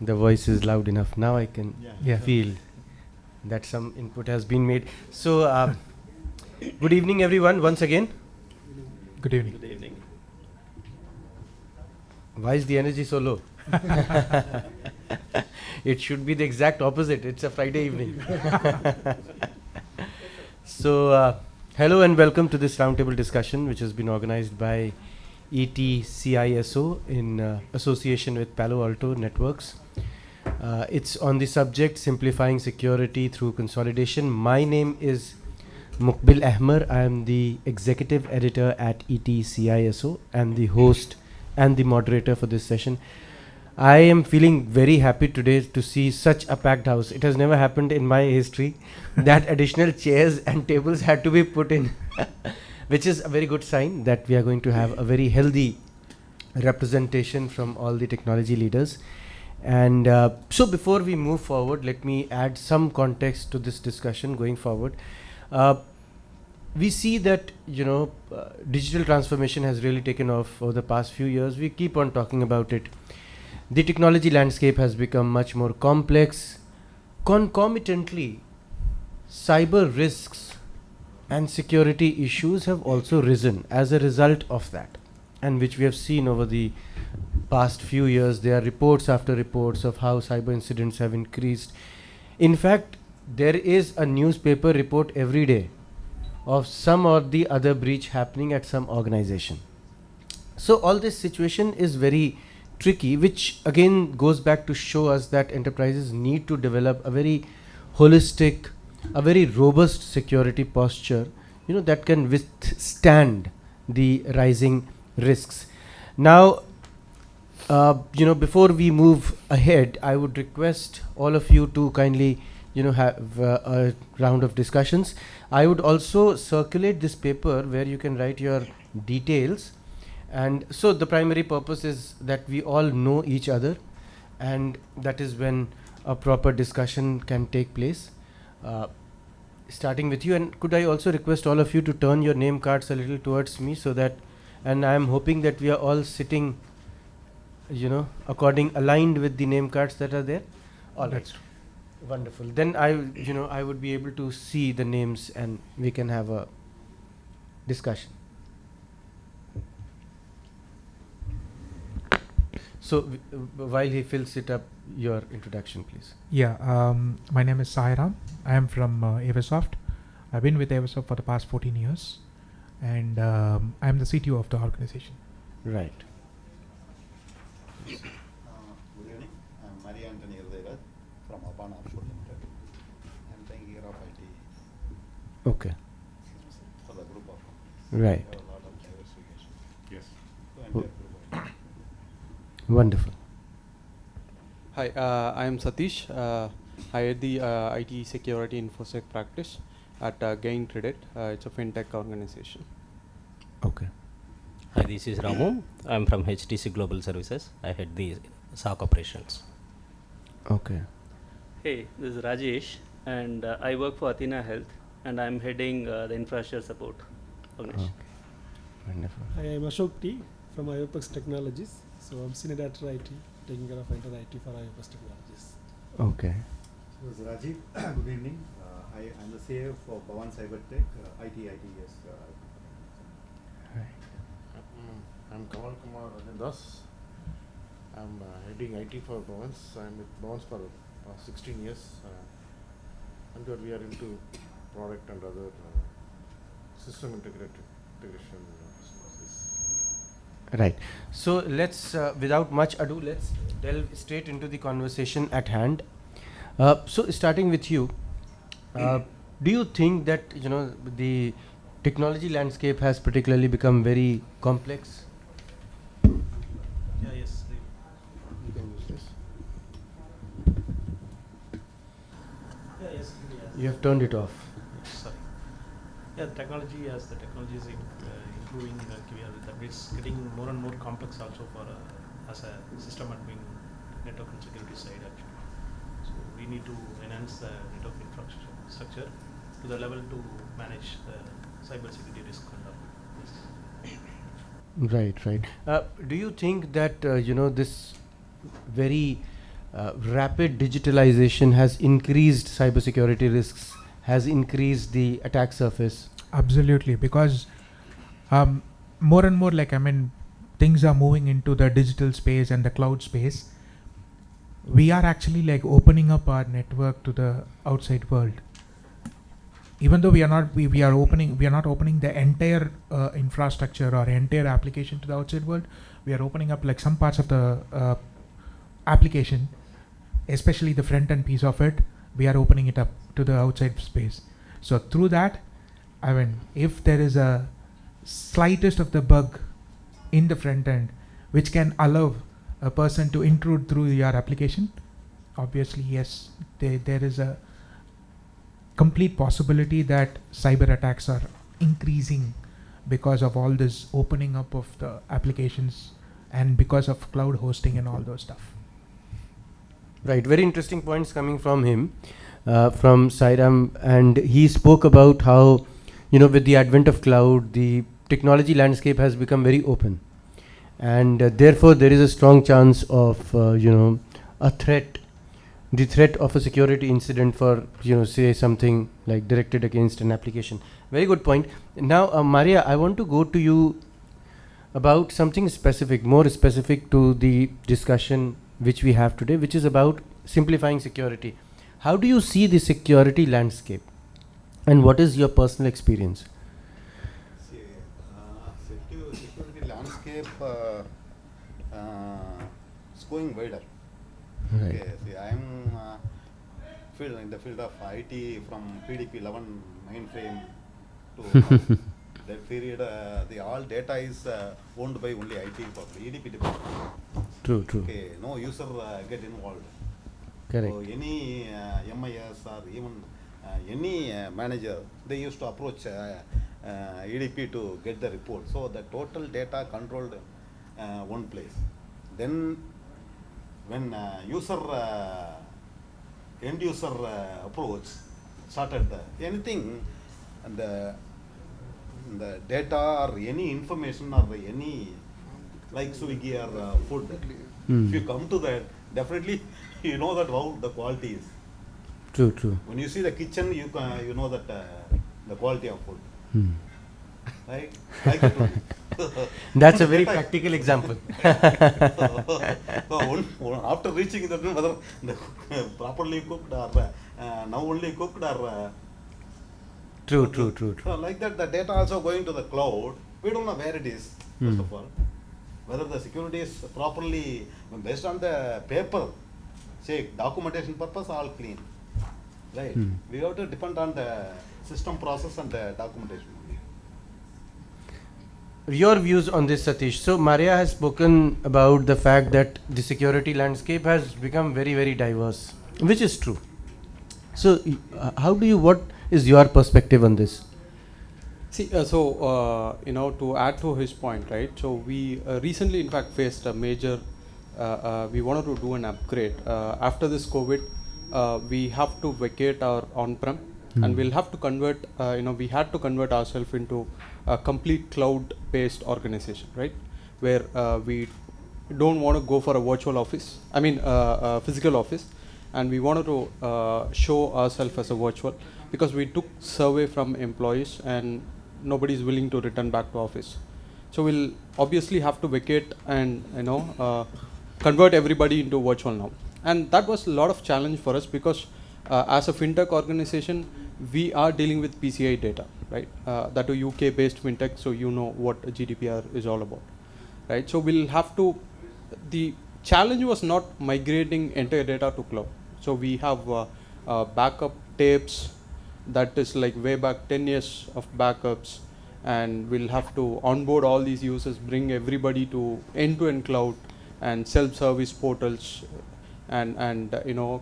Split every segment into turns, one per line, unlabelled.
The voice is loud enough. Now I can
Yeah.
feel that some input has been made. So, good evening, everyone, once again.
Good evening.
Good evening.
Why is the energy so low? It should be the exact opposite. It's a Friday evening. So, hello and welcome to this roundtable discussion, which has been organized by ETCISO in association with Palo Alto Networks. It's on the subject simplifying security through consolidation. My name is Muqbil Ahmer. I am the executive editor at ETCISO and the host and the moderator for this session. I am feeling very happy today to see such a packed house. It has never happened in my history that additional chairs and tables had to be put in, which is a very good sign that we are going to have a very healthy representation from all the technology leaders. And so before we move forward, let me add some context to this discussion going forward. We see that, digital transformation has really taken off over the past few years. We keep on talking about it. The technology landscape has become much more complex. Concomitantly, cyber risks and security issues have also risen as a result of that, and which we have seen over the past few years. There are reports after reports of how cyber incidents have increased. In fact, there is a newspaper report every day of some or the other breach happening at some organization. So all this situation is very tricky, which again goes back to show us that enterprises need to develop a very holistic, a very robust security posture, that can withstand the rising risks. Now, before we move ahead, I would request all of you to kindly, have a round of discussions. I would also circulate this paper where you can write your details. And so the primary purpose is that we all know each other, and that is when a proper discussion can take place. Starting with you, and could I also request all of you to turn your name cards a little towards me so that, and I am hoping that we are all sitting, aligned with the name cards that are there. All right.
That's
Wonderful. Then I would be able to see the names and we can have a discussion. So while he fills it up, your introduction, please.
Yeah. My name is Sairam. I am from Eversoft. I've been with Eversoft for the past 14 years, and I am the CTO of the organization.
Right.
Good evening. I'm Maria Anthony Herdera from Apana Offshore Limited. I'm taking care of IT
Okay.
for the group of companies.
Right.
We have a lot of diversification.
Yes.
So entire group of
Wonderful.
Hi, I am Satish. I head the IT security infosec practice at Gain Credit. It's a fintech organization.
Okay.
Hi, this is Ramu. I'm from HTC Global Services. I head the SOC operations.
Okay.
Hey, this is Rajesh, and I work for Athena Health, and I'm heading the infrastructure support organization.
Okay. Wonderful.
Hi, I'm Ashok T from IOPEX Technologies. So I'm senior director IT, taking care of entire IT for IOPEX Technologies.
Okay.
So this is Rajiv. Good evening. I'm the CA for Bhavan Cybertech, ITS.
I'm Kamal Kumar Rajandas. I'm heading IT for Bhavans. I'm with Bhavans for 16 years. And we are into product and other system integration businesses.
Right. So let's, without much ado, let's delve straight into the conversation at hand. So starting with you, do you think that the technology landscape has particularly become very complex?
Yeah, yes.
You can use this.
Yeah, yes.
You have turned it off.
Sorry. Yeah, the technology is improving. It's getting more and more complex also for as a system admin, network and security side actually. So we need to enhance the network infrastructure to the level to manage the cyber security risk and all. Yes.
Right. Do you think that this very rapid digitalization has increased cybersecurity risks, has increased the attack surface?
Absolutely, because more and more, things are moving into the digital space and the cloud space. We are actually opening up our network to the outside world. Even though we are not opening the entire infrastructure or entire application to the outside world. We are opening up some parts of the application, especially the front end piece of it. We are opening it up to the outside space. So through that, if there is a slightest of the bug in the front end which can allow a person to intrude through your application, obviously yes, there is a complete possibility that cyber attacks are increasing because of all this opening up of the applications and because of cloud hosting and all those stuff.
Right, very interesting points coming from him, from Sairam, and he spoke about how, with the advent of cloud, the technology landscape has become very open, and therefore there is a strong chance of, a threat, the threat of a security incident for, say something like directed against an application. Very good point. Now, Maria, I want to go to you about something specific, more specific to the discussion which we have today, which is about simplifying security. How do you see the security landscape, and what is your personal experience?
Security landscape is going wider.
Right.
Okay, see, I am in the field of IT from PDP 11 mainframe to now. That period, the all data is owned by only IT department, EDP department.
True.
Okay, no user get involved.
Correct.
So any MIS or even any manager, they used to approach EDP to get the report. So the total data controlled one place. Then when end user approach started, anything, and the data or any information or any like Swiggy or food, if you come to that, definitely you know that how the quality is.
True.
When you see the kitchen, you know that the quality of food. Right? Like it only.
That's a very practical example.
So after reaching the room, whether the properly cooked or now only cooked or
True.
so like that, the data also going to the cloud. We don't know where it is, first of all. Whether the security is properly, based on the paper, say documentation purpose, all clean. Right? We have to depend on the system process and the documentation.
Your views on this, Satish. So Maria has spoken about the fact that the security landscape has become very, very diverse, which is true. So what is your perspective on this?
See, to add to his point, right? So we recently, in fact, faced a major. We wanted to do an upgrade after this COVID. We have to vacate our on-prem, and we'll have to convert. We had to convert ourselves into a complete cloud-based organization, right? Where we don't want to go for a virtual office. A physical office, and we wanted to show ourselves as a virtual, because we took survey from employees and nobody is willing to return back to office. So we'll obviously have to vacate and convert everybody into virtual now. And that was a lot of challenge for us, because as a fintech organization, we are dealing with PCI data, right? That a UK based fintech, so you know what GDPR is all about, right? So we'll have to, the challenge was not migrating entire data to cloud. So we have backup tapes that is like way back 10 years of backups, and we'll have to onboard all these users, bring everybody to end-to-end cloud and self-service portals, and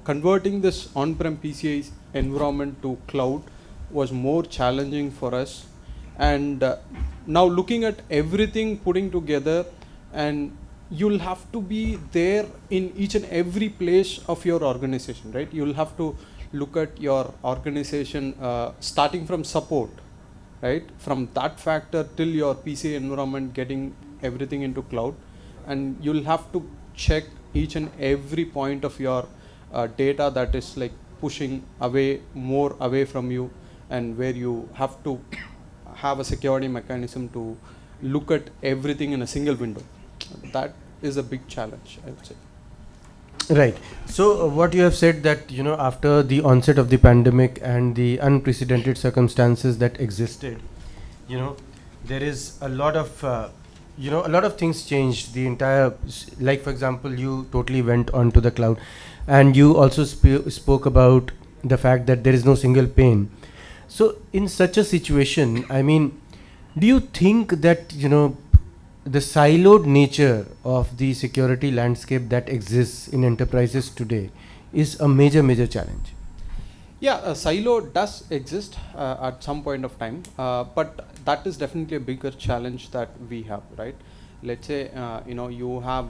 converting this on-prem PCI environment to cloud was more challenging for us. And now looking at everything putting together, and you'll have to be there in each and every place of your organization, right? You'll have to look at your organization starting from support, right? From that factor till your PCI environment, getting everything into cloud, and you'll have to check each and every point of your data that is like pushing more away from you, and where you have to have a security mechanism to look at everything in a single window. That is a big challenge, I would say.
Right. So what you have said that, after the onset of the pandemic and the unprecedented circumstances that existed, there is a lot of a lot of things changed. The entire like, for example, you totally went onto the cloud, and you also spoke about the fact that there is no single pane. So in such a situation, I mean, do you think that the siloed nature of the security landscape that exists in enterprises today is a major challenge?
Yeah, a silo does exist at some point of time, but that is definitely a bigger challenge that we have, right? Let's say you have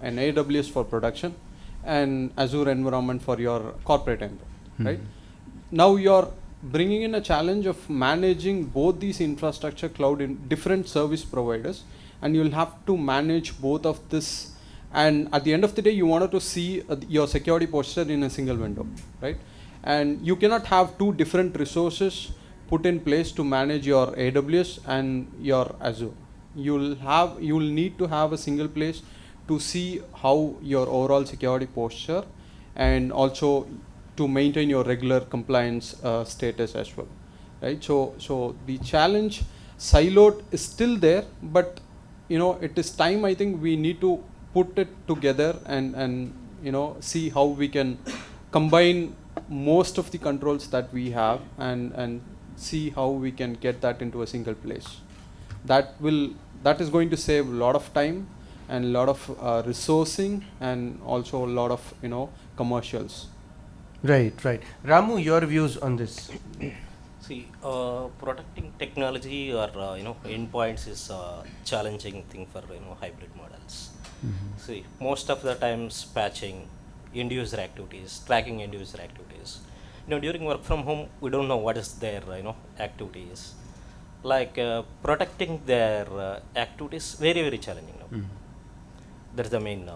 an AWS for production and Azure environment for your corporate environment, right? Now you're bringing in a challenge of managing both these infrastructure cloud in different service providers, and you'll have to manage both of this. And at the end of the day, you wanted to see your security posture in a single window, right? And you cannot have two different resources put in place to manage your AWS and your Azure. You'll need to have a single place to see how your overall security posture, and also to maintain your regular compliance status as well, right? So the challenge siloed is still there, but it is time, I think we need to put it together and see how we can combine most of the controls that we have, and see how we can get that into a single place. That is going to save a lot of time and a lot of resourcing, and also a lot of commercials.
Right. Ramu, your views on this?
See, protecting technology or endpoints is a challenging thing for hybrid models. See, most of the times patching end user activities, tracking end user activities. During work from home, we don't know what is their activities. Like protecting their activities, very challenging. That's the main.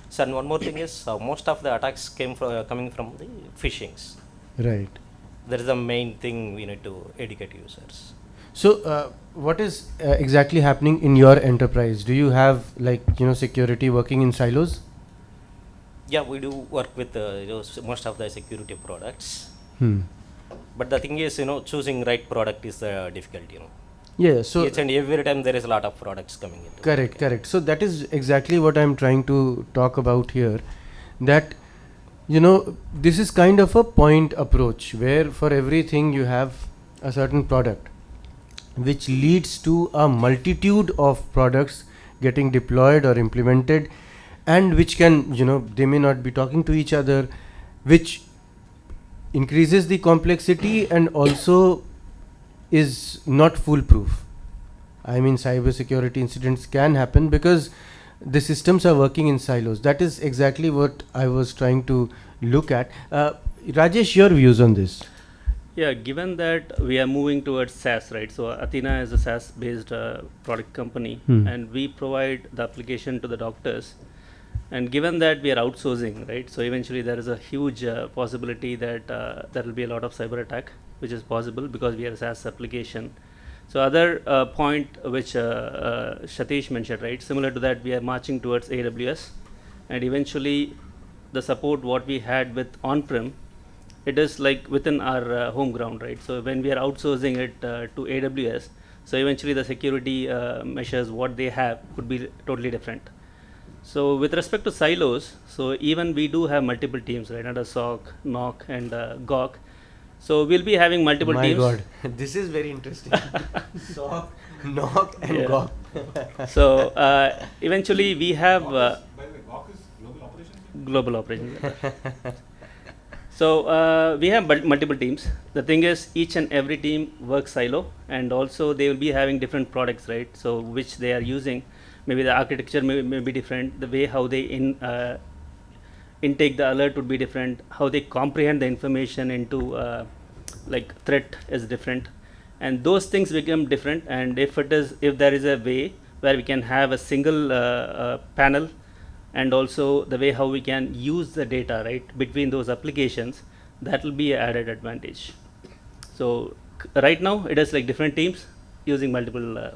So, and one more thing is most of the attacks coming from the phishings.
Right.
That is the main thing we need to educate users.
So, what is exactly happening in your enterprise? Do you have security working in silos?
Yeah, we do work with most of the security products.
Hmm.
But the thing is, choosing right product is difficult.
Yeah. So
each and every time there is a lot of products coming in.
Correct. So that is exactly what I'm trying to talk about here. That this is kind of a point approach where for everything you have a certain product, which leads to a multitude of products getting deployed or implemented, and which can they may not be talking to each other, which increases the complexity and also is not foolproof. I mean, cybersecurity incidents can happen because the systems are working in silos. That is exactly what I was trying to look at. Rajesh, your views on this?
Yeah, given that we are moving towards SaaS, right? So Athena is a SaaS-based product company, and we provide the application to the doctors. And given that we are outsourcing, right? So eventually there is a huge possibility that there will be a lot of cyber attack, which is possible because we are a SaaS application. So other point which Satish mentioned, right? Similar to that, we are marching towards AWS, and eventually the support what we had with on-prem, it is like within our home ground, right? So when we are outsourcing it to AWS, so eventually the security measures what they have could be totally different. So with respect to silos, so even we do have multiple teams, right, under SOC, NOC, and GOC. So we'll be having multiple teams.
My God, this is very interesting. SOC, NOC, and GOC.
So eventually we have global operations. So we have multiple teams. The thing is, each and every team works silo, and also they will be having different products, right? So which they are using. Maybe the architecture may be different. The way how they intake the alert would be different. How they comprehend the information into like threat is different, and those things become different. And if there is a way where we can have a single panel and also the way how we can use the data, right, between those applications, that will be an added advantage. So right now it is like different teams using multiple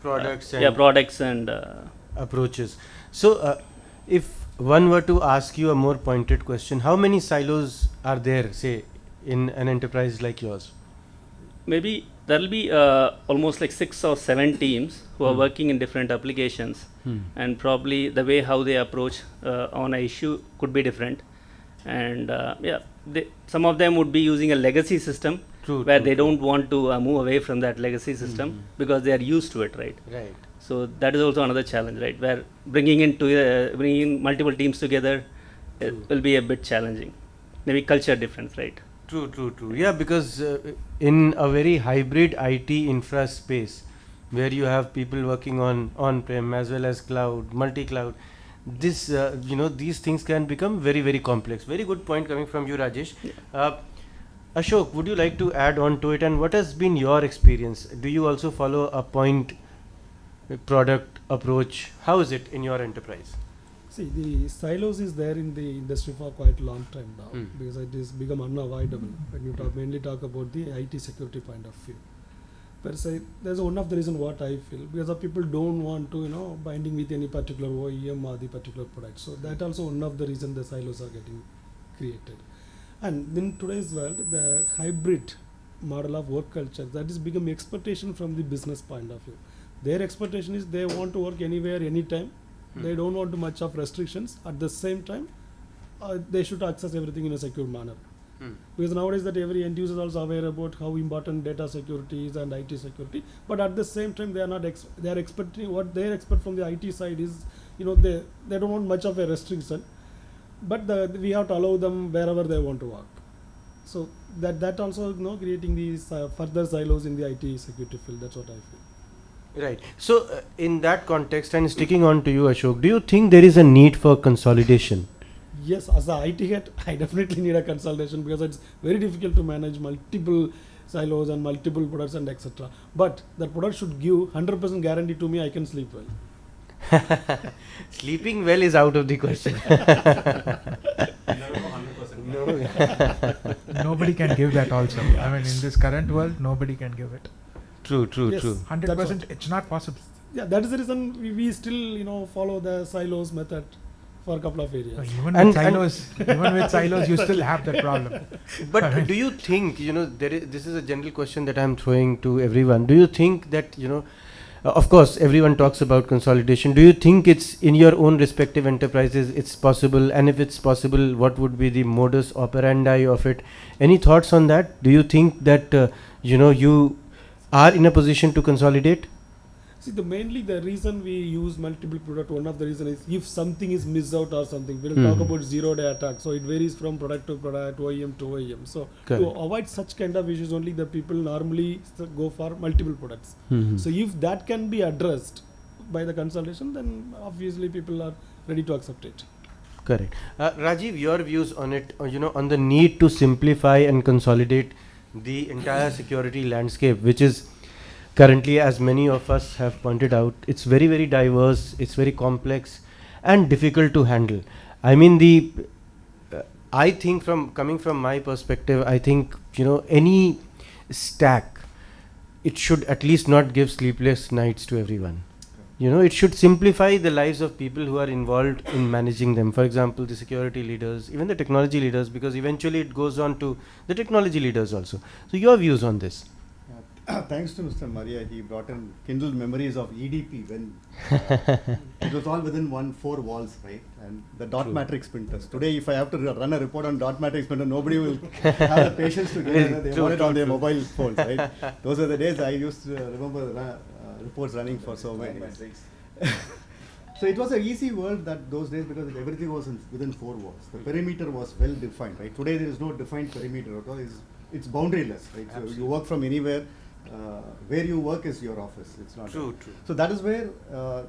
Products and
products and
approaches. So, if one were to ask you a more pointed question, how many silos are there, say, in an enterprise like yours?
maybe there will be almost like 6 or 7 teams who are working in different applications, and probably the way how they approach on a issue could be different. And some of them would be using a legacy system where they don't want to move away from that legacy system because they are used to it, right?
Right.
So that is also another challenge, right? Where bringing in multiple teams together will be a bit challenging. Maybe culture difference, right?
True. Yeah, because in a very hybrid IT infra space, where you have people working on-prem as well as cloud, multi-cloud, this these things can become very, very complex. Very good point coming from you, Rajesh. Ashok, would you like to add on to it, and what has been your experience? Do you also follow a point product approach? How is it in your enterprise?
See, the silos is there in the industry for quite a long time now, because it is become unavoidable when you mainly talk about the IT security point of view. Per se, there's one of the reason what I feel, because the people don't want to binding with any particular OEM or the particular product. So that also one of the reason the silos are getting created. And in today's world, the hybrid model of work culture, that is become expectation from the business point of view. Their expectation is they want to work anywhere, anytime. They don't want too much of restrictions. At the same time, they should access everything in a secure manner. Because nowadays that every end user is also aware about how important data security is and IT security. But at the same time, they are not they are expecting what they expect from the IT side is they don't want much of a restriction. But we have to allow them wherever they want to work. So that also creating these further silos in the IT security field. That's what I feel.
Right. So, in that context, and sticking on to you, Ashok, do you think there is a need for consolidation?
Yes, as a IT head, I definitely need a consolidation because it's very difficult to manage multiple silos and multiple products and etc. But that product should give 100% guarantee to me I can sleep well.
Sleeping well is out of the question.
Nobody can give that also. I mean, in this current world, nobody can give it.
True.
Yes.
100%, it's not possible.
Yeah, that is the reason we still follow the silos method for a couple of areas.
Even with silos, you still have that problem.
But do you think, this is a general question that I'm throwing to everyone. Do you think that, of course, everyone talks about consolidation. Do you think it's in your own respective enterprises, it's possible? And if it's possible, what would be the modus operandi of it? Any thoughts on that? Do you think that, you are in a position to consolidate?
See, mainly the reason we use multiple product, one of the reason is if something is missed out or something, we'll talk about zero-day attack. So it varies from product to product, OEM to OEM. So to avoid such kind of issues, only the people normally go for multiple products. So if that can be addressed by the consolidation, then obviously people are ready to accept it.
Correct. Rajiv, your views on it, on the need to simplify and consolidate the entire security landscape, which is currently, as many of us have pointed out, it's very, very diverse, it's very complex and difficult to handle. I mean, I think coming from my perspective, I think, any stack, it should at least not give sleepless nights to everyone. It should simplify the lives of people who are involved in managing them. For example, the security leaders, even the technology leaders, because eventually it goes on to the technology leaders also. So your views on this?
Thanks to Mr. Maria, he brought in kindled memories of EDP when it was all within 4 walls, right? And the dot matrix printers. Today, if I have to run a report on dot matrix printer, nobody will have the patience to get it. They want it on their mobile phones, right? Those are the days I used to remember reports running for so many. So it was an easy world those days because everything was within 4 walls. The perimeter was well defined, right? Today there is no defined perimeter. It's boundaryless, right? So you work from anywhere. Where you work is your office. It's not
true.
So that is where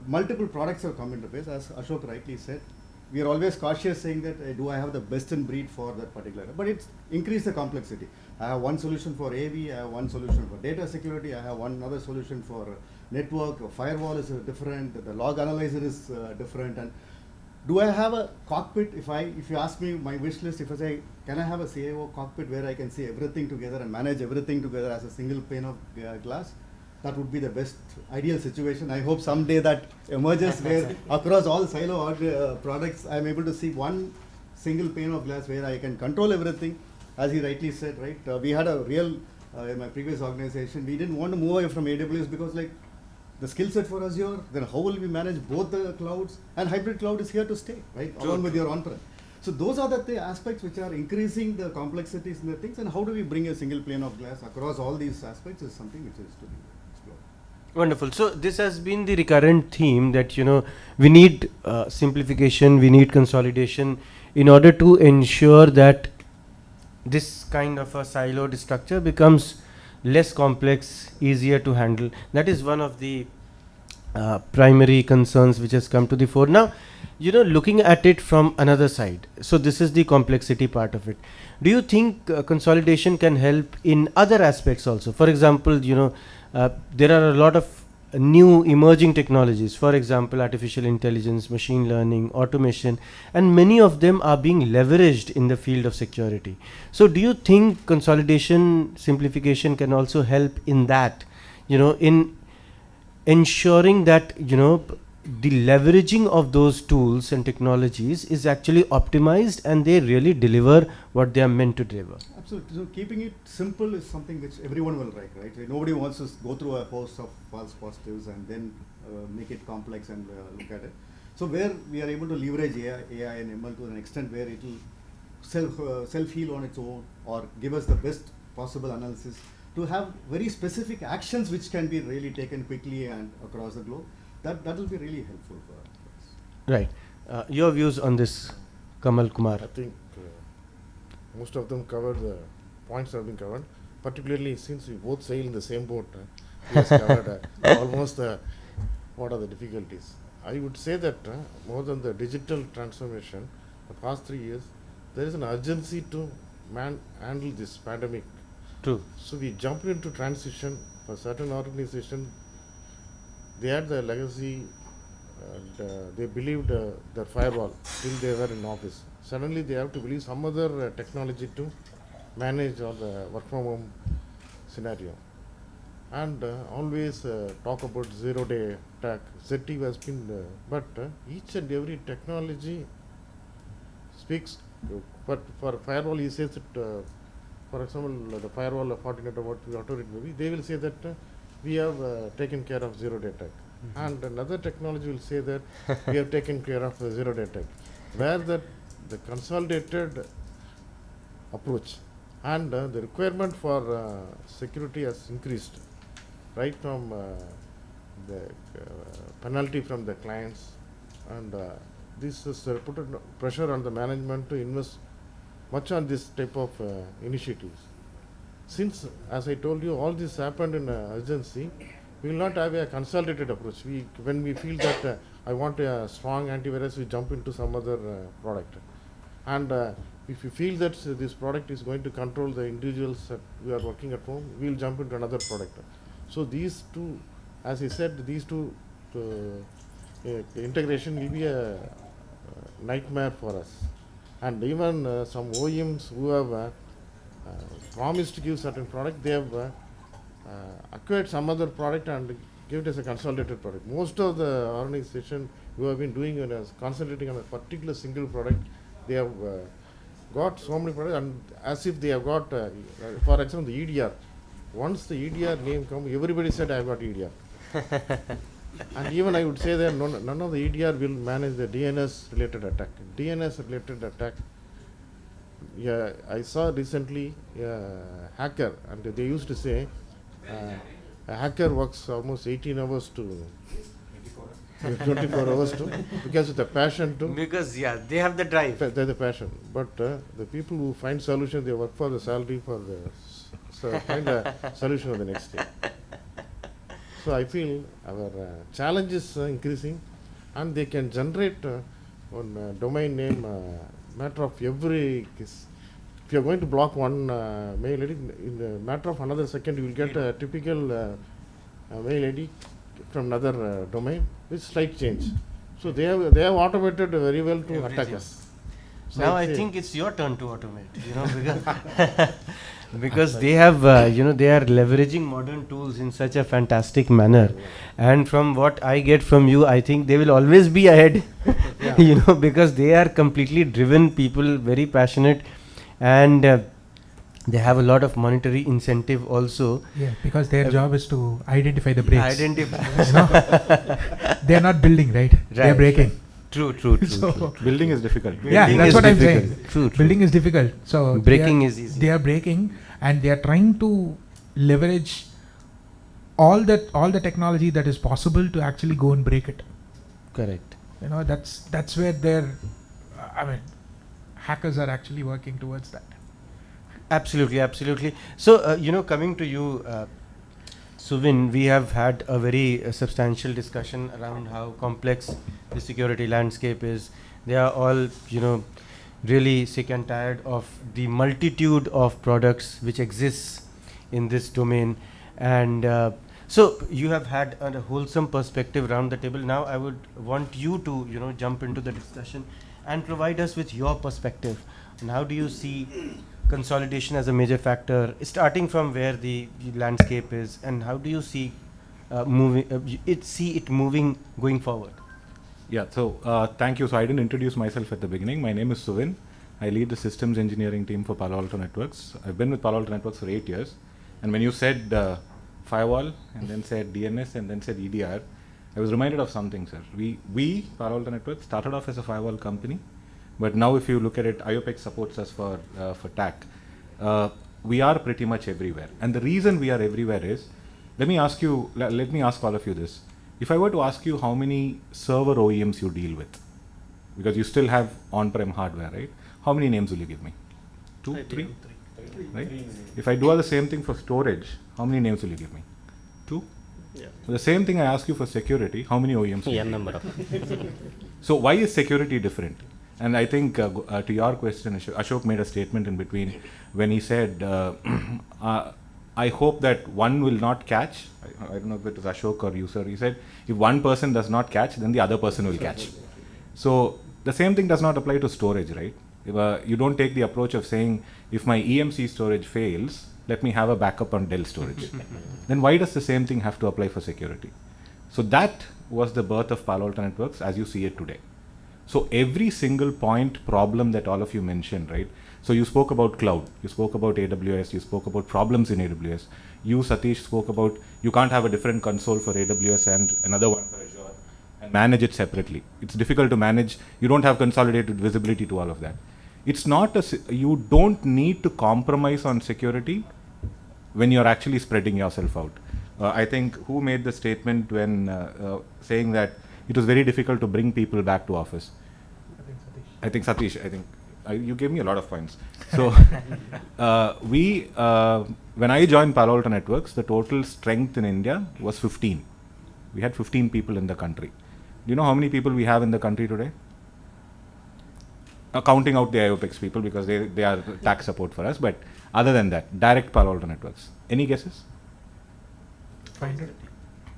multiple products have come into place. As Ashok rightly said, we are always cautious saying that do I have the best in breed for that particular, but it's increased the complexity. I have one solution for AV, I have one solution for data security, I have another solution for network, firewall is different, the log analyzer is different, and Do I have a cockpit? If you ask me my wish list, if I say, can I have a CIO cockpit where I can see everything together and manage everything together as a single pane of glass? That would be the best ideal situation. I hope someday that emerges where across all silo products, I'm able to see one single pane of glass where I can control everything. As he rightly said, right? We had a real, in my previous organization, we didn't want to move away from AWS because like the skill set for Azure, then how will we manage both the clouds? And hybrid cloud is here to stay, right? Along with your on-prem. So those are the aspects which are increasing the complexities in the things, and how do we bring a single pane of glass across all these aspects is something which is to be explored.
Wonderful. So this has been the recurrent theme that we need simplification, we need consolidation in order to ensure that this kind of a siloed structure becomes less complex, easier to handle. That is one of the primary concerns which has come to the fore. Now, looking at it from another side, so this is the complexity part of it. Do you think consolidation can help in other aspects also? For example, there are a lot of new emerging technologies, for example, artificial intelligence, machine learning, automation, and many of them are being leveraged in the field of security. So do you think consolidation, simplification can also help in that, in ensuring that, the leveraging of those tools and technologies is actually optimized and they really deliver what they are meant to deliver?
Absolutely. So keeping it simple is something which everyone will like, right? So nobody wants to go through a host of false positives and then make it complex and look at it. So where we are able to leverage AI and ML to an extent where it will self-heal on its own or give us the best possible analysis to have very specific actions which can be really taken quickly and across the globe, that will be really helpful for us.
Right. Your views on this, Kamal Kumar?
I think most of them cover the points have been covered. Particularly since we both sail in the same boat, we have covered almost what are the difficulties. I would say that more than the digital transformation, the past 3 years, there is an urgency to handle this pandemic.
True.
So we jumped into transition. For certain organization, they had the legacy and they believed their firewall till they were in office. Suddenly they have to believe some other technology to manage all the work from home scenario. And always talk about 0-day attack. ZT has been, but each and every technology speaks. But for firewall, he says that, for example, the firewall of Fortinet or whatever it may be, they will say that we have taken care of 0-day attack. Mm-hmm. And another technology will say that we have taken care of 0-day attack. Where the consolidated approach and the requirement for security has increased, right from the penalty from the clients, and this has put a pressure on the management to invest much on this type of initiatives. Since, as I told you, all this happened in urgency, we will not have a consolidated approach. When we feel that I want a strong antivirus, we jump into some other product. And if you feel that this product is going to control the individuals that we are working at home, we will jump into another product. So these two, as I said, these two integration will be a nightmare for us. And even some OEMs who have promised to give certain product, they have acquired some other product and give it as a consolidated product. Most of the organization who have been doing it as concentrating on a particular single product, they have got so many products, and as if they have got, for example, the EDR. Once the EDR name comes, everybody said I have got EDR. And even I would say that none of the EDR will manage the DNS related attack. DNS related attack. Yeah, I saw recently a hacker, and they used to say a hacker works almost 18 hours to 24 hours to, because it's a passion to.
Because they have the drive.
They're the passion. But the people who find solution, they work for the salary for the find a solution for the next day. So I feel our challenge is increasing, and they can generate one domain name matter of every case. If you are going to block one mail ID, in the matter of another second, you will get a typical mail ID from another domain with slight change. So they have automated very well to attack
Everything.
us.
Now I think it's your turn to automate, because because they have, they are leveraging modern tools in such a fantastic manner, and from what I get from you, I think they will always be ahead, because they are completely driven people, very passionate, and they have a lot of monetary incentive also.
Yeah, because their job is to identify the breaks.
Identify.
They are not building, right? They are
Right.
breaking.
True.
So
Building is difficult.
yeah,
Building
that's
is
what I'm
difficult.
saying.
True.
Building is difficult. So
Breaking is easy.
They are breaking, and they are trying to leverage all the technology that is possible to actually go and break it.
Correct.
That's where their hackers are actually working towards that.
Absolutely. So, coming to you, Suvin, we have had a very substantial discussion around how complex the security landscape is. They are all, really sick and tired of the multitude of products which exists in this domain. And so you have had a wholesome perspective around the table. Now I would want you to, jump into the discussion and provide us with your perspective. And how do you see consolidation as a major factor, starting from where the landscape is, and how do you see it moving going forward?
Yeah, so thank you. So I didn't introduce myself at the beginning. My name is Suvin. I lead the systems engineering team for Palo Alto Networks. I've been with Palo Alto Networks for 8 years. And when you said firewall, and then said DNS, and then said EDR, I was reminded of something, sir. We Palo Alto Networks, started off as a firewall company. But now if you look at it, IOPEX supports us for TAC. We are pretty much everywhere. And the reason we are everywhere is, let me ask all of you this. If I were to ask you how many server OEMs you deal with, because you still have on-prem hardware, right? How many names will you give me? 2, 3? Right? If I do all the same thing for storage, how many names will you give me? 2?
Yeah.
So the same thing I ask you for security, how many OEMs will you give me?
Number of.
So why is security different? And I think to your question, Ashok made a statement in between when he said, I hope that one will not catch. I don't know if it was Ashok or you, sir. He said, if one person does not catch, then the other person will catch. So the same thing does not apply to storage, right? If, you don't take the approach of saying, if my EMC storage fails, let me have a backup on Dell storage. Then why does the same thing have to apply for security? So that was the birth of Palo Alto Networks as you see it today. So every single point problem that all of you mentioned, right? So you spoke about cloud, you spoke about AWS, you spoke about problems in AWS. You, Satish, spoke about you can't have a different console for AWS and another one for Azure and manage it separately. It's difficult to manage. You don't have consolidated visibility to all of that. It's not you don't need to compromise on security when you're actually spreading yourself out. I think who made the statement when saying that it was very difficult to bring people back to office? I think Satish. You gave me a lot of points. So when I joined Palo Alto Networks, the total strength in India was 15. We had 15 people in the country. Do you know how many people we have in the country today? Counting out the IOPEX people because they are tax support for us. But other than that, direct Palo Alto Networks. Any guesses?
500.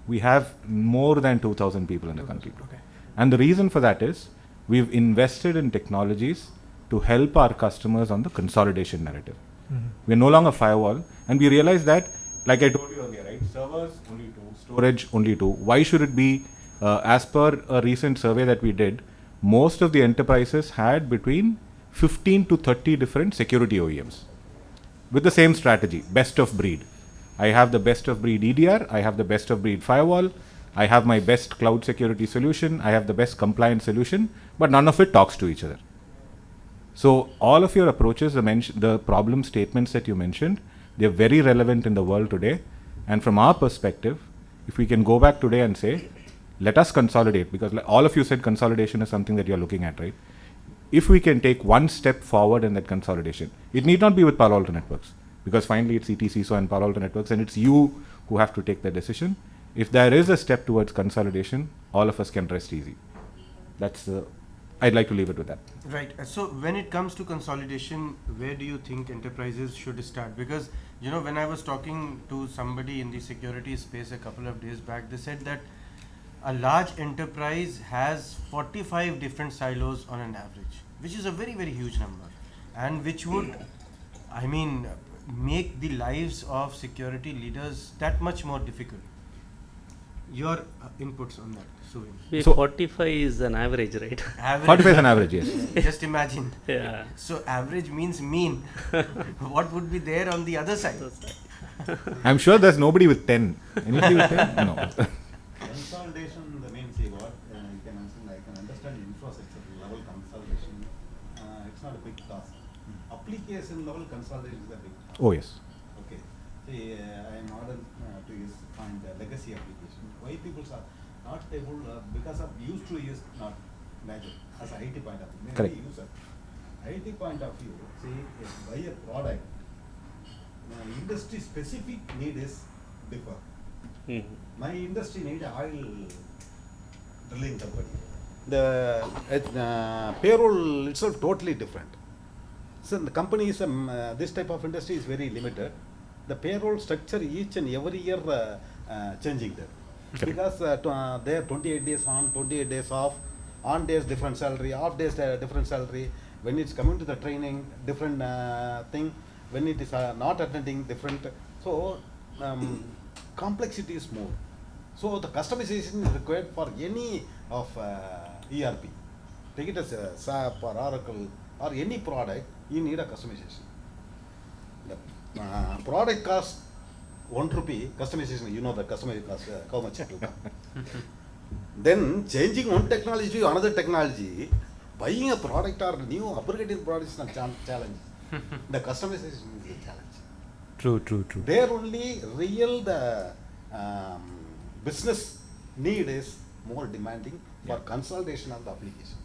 We have more than 2,000 people in the country.
Okay.
And the reason for that is we've invested in technologies to help our customers on the consolidation narrative.
Mm-hmm.
We're no longer firewall, and we realize that, like I told you earlier, right? Servers only 2, storage only 2. Why should it be? As per a recent survey that we did, most of the enterprises had between 15 to 30 different security OEMs with the same strategy, best of breed. I have the best of breed EDR, I have the best of breed firewall, I have my best cloud security solution, I have the best compliance solution, but none of it talks to each other. So all of your approaches, the problem statements that you mentioned, they're very relevant in the world today. And from our perspective, if we can go back today and say, let us consolidate, because all of you said consolidation is something that you're looking at, right? If we can take one step forward in that consolidation, it need not be with Palo Alto Networks, because finally it's ETCSO and Palo Alto Networks, and it's you who have to take the decision. If there is a step towards consolidation, all of us can rest easy. I'd like to leave it with that.
Right. So when it comes to consolidation, where do you think enterprises should start? Because, when I was talking to somebody in the security space a couple of days back, they said that a large enterprise has 45 different silos on an average, which is a very, very huge number, and which would, I mean, make the lives of security leaders that much more difficult. Your inputs on that, Suvin?
So 45 is an average, right?
Average.
45 is an average, yes.
Just imagine.
Yeah.
So average means mean. What would be there on the other side?
I'm sure there's nobody with 10. Anybody with 10? No.
Consolidation, the main say what I can understand infrastructure level consolidation. It's not a big task. Application level consolidation is a big task.
Oh, yes.
Okay. See, I am modern to find the legacy application. Why people are not able because of used to is not major as a IT point of view. Maybe
Correct.
user. IT point of view, say buy a product. Industry specific need is differ. My industry need oil drilling company. The payroll itself totally different. So the company is this type of industry is very limited. The payroll structure each and every year changing there. Because they have 28 days on, 28 days off, on days different salary, off days different salary. When it's coming to the training, different thing. When it is not attending, different. So complexity is more. So the customization is required for any of ERP. Take it as SAP or Oracle or any product, you need a customization. The product cost 1 rupee, customization, you know the customization cost, how much it will come. Then changing one technology to another technology, buying a product or new upgrading product is not challenge. The customization is a challenge.
True.
There only real the business need is more demanding for consolidation of the application.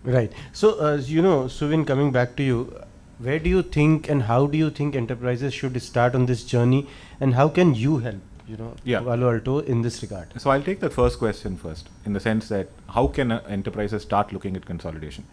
Right. So, Suvin, coming back to you, where do you think and how do you think enterprises should start on this journey, and how can you help, Palo Alto in this regard?
So I'll take the first question first, in the sense that how can enterprises start looking at consolidation?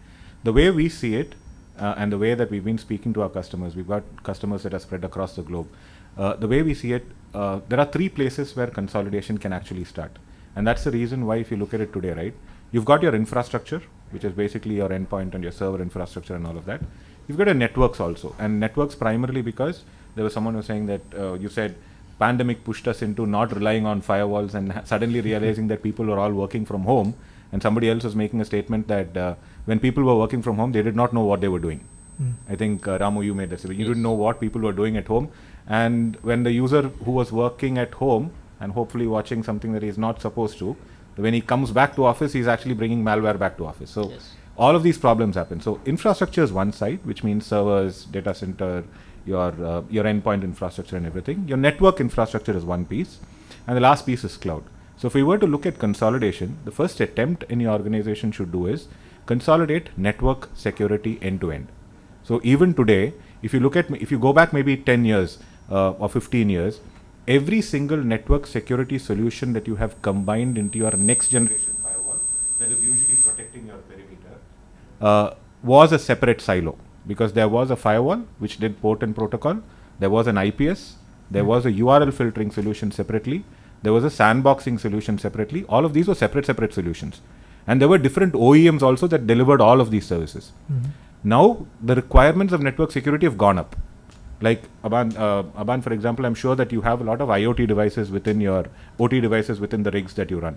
The way we see it, and the way that we've been speaking to our customers, we've got customers that are spread across the globe. The way we see it, there are 3 places where consolidation can actually start. And that's the reason why, if you look at it today, right, you've got your infrastructure, which is basically your endpoint and your server infrastructure and all of that. You've got your networks also, and networks primarily because there was someone who was saying that you said pandemic pushed us into not relying on firewalls and suddenly realizing that people were all working from home, and somebody else was making a statement that when people were working from home, they did not know what they were doing. I think Ramu, you made that statement. You didn't know what people were doing at home, and when the user who was working at home and hopefully watching something that he's not supposed to, when he comes back to office, he's actually bringing malware back to office. So all of these problems happen. So infrastructure is one side, which means servers, data center, your endpoint infrastructure and everything. Your network infrastructure is one piece, and the last piece is cloud. So if we were to look at consolidation, the first attempt any organization should do is consolidate network security end to end. So even today, if you go back maybe 10 years or 15 years, every single network security solution that you have combined into your next generation firewall that is usually protecting your perimeter was a separate silo, because there was a firewall which did port and protocol, there was an IPS, there was a URL filtering solution separately, there was a sandboxing solution separately. All of these were separate solutions, and there were different OEMs also that delivered all of these services. Now the requirements of network security have gone up. Like Aban, for example, I'm sure that you have a lot of IoT devices within your OT devices within the rigs that you run.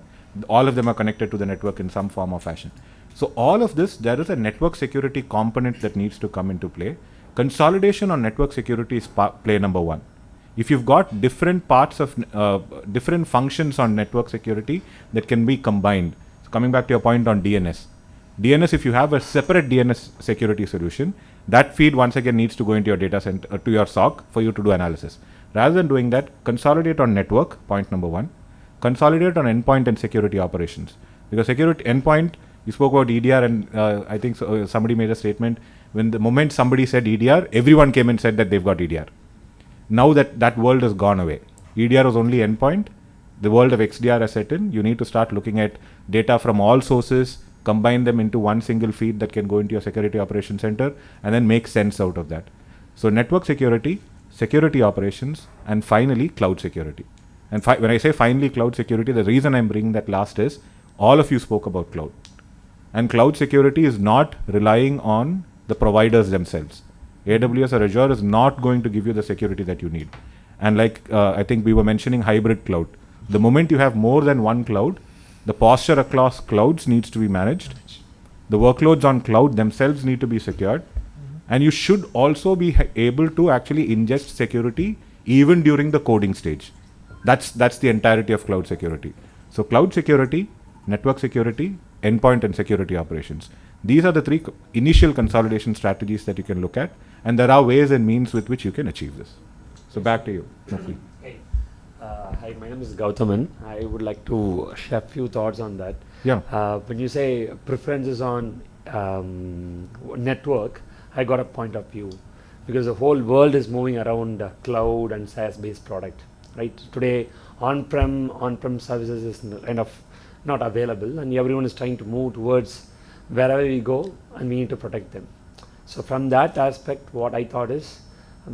All of them are connected to the network in some form or fashion. So all of this, there is a network security component that needs to come into play. Consolidation on network security is play number 1. If you've got different parts of different functions on network security that can be combined. So coming back to your point on DNS. DNS, if you have a separate DNS security solution, that feed once again needs to go into your data center, to your SOC for you to do analysis. Rather than doing that, consolidate on network, point number 1. Consolidate on endpoint and security operations. Because security endpoint, you spoke about EDR, and I think somebody made a statement, when the moment somebody said EDR, everyone came and said that they've got EDR. Now that world has gone away. EDR was only endpoint. The world of XDR has set in. You need to start looking at data from all sources, combine them into one single feed that can go into your security operations center, and then make sense out of that. So network security, security operations, and finally cloud security. And when I say finally cloud security, the reason I'm bringing that last is all of you spoke about cloud. And cloud security is not relying on the providers themselves. AWS or Azure is not going to give you the security that you need. And like I think we were mentioning hybrid cloud. The moment you have more than one cloud, the posture across clouds needs to be managed. The workloads on cloud themselves need to be secured. And you should also be able to actually ingest security even during the coding stage. That's the entirety of cloud security. So cloud security, network security, endpoint and security operations. These are the three initial consolidation strategies that you can look at, and there are ways and means with which you can achieve this. So back to you, Mukhi.
Hey. Hi, my name is Gautaman. I would like to share a few thoughts on that.
Yeah.
When you say preferences on network, I got a point of view because the whole world is moving around cloud and SaaS-based product. Right today, on-prem services is kind of not available, and everyone is trying to move towards wherever we go, and we need to protect them. So from that aspect, what I thought is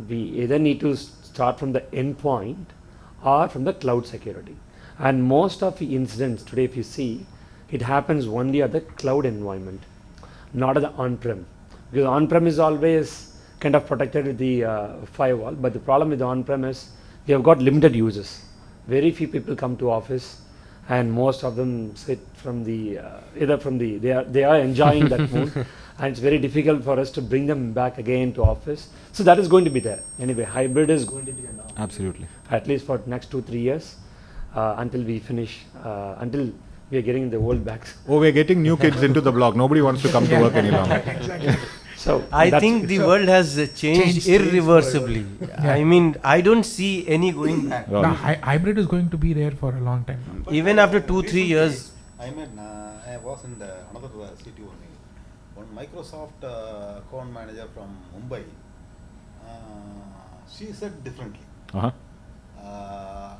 we either need to start from the endpoint or from the cloud security. And most of the incidents today, if you see, it happens only at the cloud environment, not at the on-prem. Because on-prem is always kind of protected with the firewall, but the problem with the on-prem is we have got limited users. Very few people come to office, and most of them sit from the they are enjoying that mood, and it's very difficult for us to bring them back again to office. So that is going to be there anyway. Hybrid is going to be there now.
Absolutely.
At least for next 2-3 years, until we finish, until we are getting the old backs.
Oh, we're getting new kids into the block. Nobody wants to come to work any longer.
Exactly.
So
I think the world has changed irreversibly.
Yeah.
I mean, I don't see any going back.
Well,
No, hybrid is going to be there for a long time.
Even after 2-3 years.
I mean, I was in another city only. One Microsoft account manager from Mumbai, she said differently.
Uh-huh.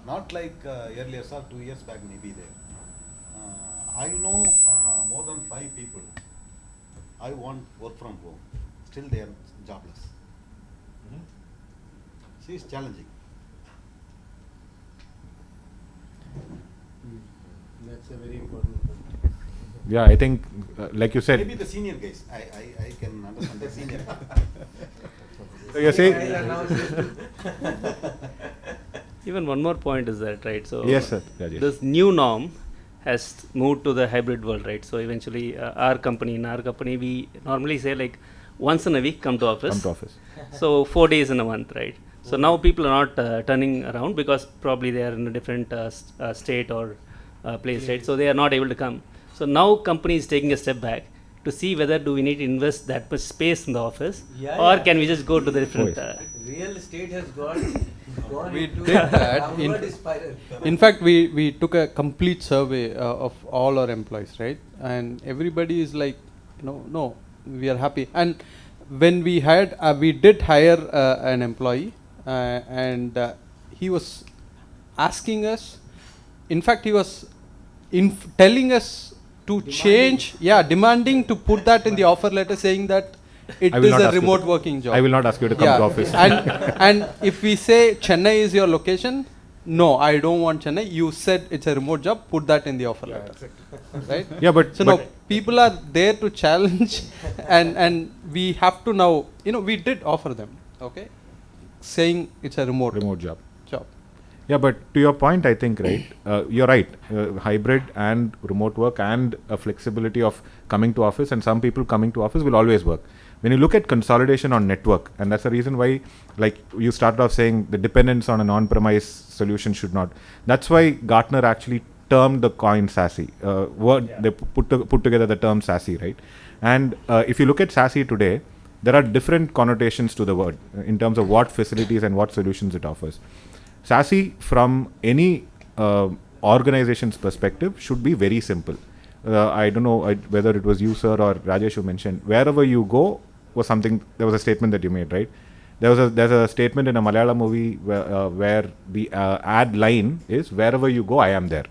Not like earlier, sir, 2 years back maybe there. I know more than 5 people. I want work from home. Still they are jobless. She is challenging.
That's a very important point.
Yeah, I think, like you said,
Maybe the senior guys. I can understand the senior.
so you're saying,
Even one more point is that, right? So
yes, sir, Rajesh.
this new norm has moved to the hybrid world, right? So eventually, in our company, we normally say like once in a week come to office.
Come to office.
So 4 days in a month, right? So now people are not turning around because probably they are in a different state or place, right? So they are not able to come. So now company is taking a step back to see whether do we need to invest that much space in the office, or can we just go to the different.
Real estate has gone
We did that. In fact, we took a complete survey of all our employees, right? And everybody is like, no, we are happy. And when we had, we did hire an employee, and he was asking us. In fact, he was telling us to change, demanding to put that in the offer letter, saying that it is a remote working job.
I will not ask you to come to office.
And if we say Chennai is your location, no, I don't want Chennai. You said it's a remote job. Put that in the offer letter, right?
Yeah, but
So now people are there to challenge, and we have to now. We did offer them, okay, saying it's a remote
job.
Yeah,
but to your point, I think, right, you're right. Hybrid and remote work and a flexibility of coming to office, and some people coming to office will always work. When you look at consolidation on network, and that's the reason why, like you started off saying, the dependence on an on-premise solution should not. That's why Gartner actually termed the coin SASE. They put together the term SASE, right? And if you look at SASE today, there are different connotations to the word in terms of what facilities and what solutions it offers. SASE, from any organization's perspective, should be very simple. I don't know whether it was you, sir, or Rajesh who mentioned, wherever you go was something, there was a statement that you made, right? There's a statement in a Malayalam movie where the ad line is, wherever you go, I am there.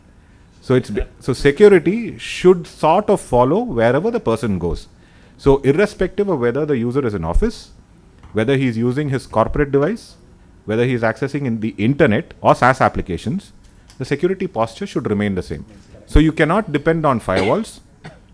So security should sort of follow wherever the person goes. So irrespective of whether the user is in office, whether he's using his corporate device, whether he's accessing in the internet or SaaS applications, the security posture should remain the same. So you cannot depend on firewalls.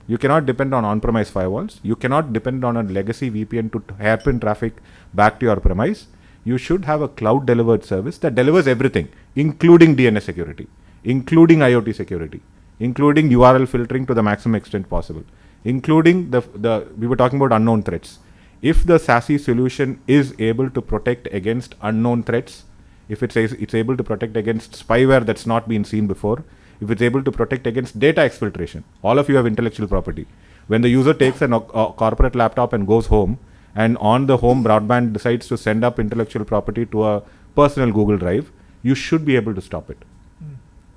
You cannot depend on on-premise firewalls. You cannot depend on a legacy VPN to hairpin traffic back to your premise. You should have a cloud-delivered service that delivers everything, including DNS security, including IoT security, including URL filtering to the maximum extent possible, including we were talking about unknown threats. If the SASE solution is able to protect against unknown threats, if it's able to protect against spyware that's not been seen before, if it's able to protect against data exfiltration, all of you have intellectual property. When the user takes a corporate laptop and goes home, and on the home broadband decides to send up intellectual property to a personal Google Drive, you should be able to stop it.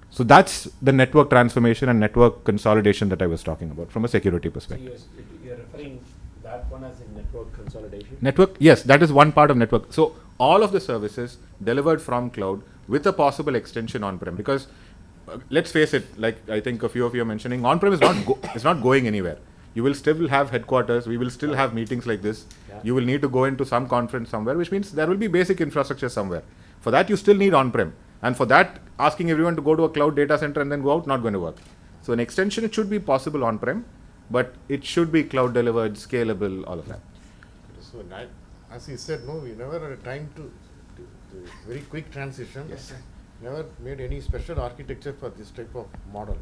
So that's the network transformation and network consolidation that I was talking about from a security perspective.
So you're referring that one as in network consolidation?
Network, yes, that is one part of network. So all of the services delivered from cloud with a possible extension on-prem, because let's face it, like I think a few of you are mentioning, on-prem is not going anywhere. You will still have headquarters. We will still have meetings like this.
Yeah.
You will need to go into some conference somewhere, which means there will be basic infrastructure somewhere. For that, you still need on-prem. And for that, asking everyone to go to a cloud data center and then go out, not going to work. So an extension, it should be possible on-prem, but it should be cloud delivered, scalable, all of that.
So as he said, no, we never had a time to very quick transition.
Yes.
Never made any special architecture for this type of model.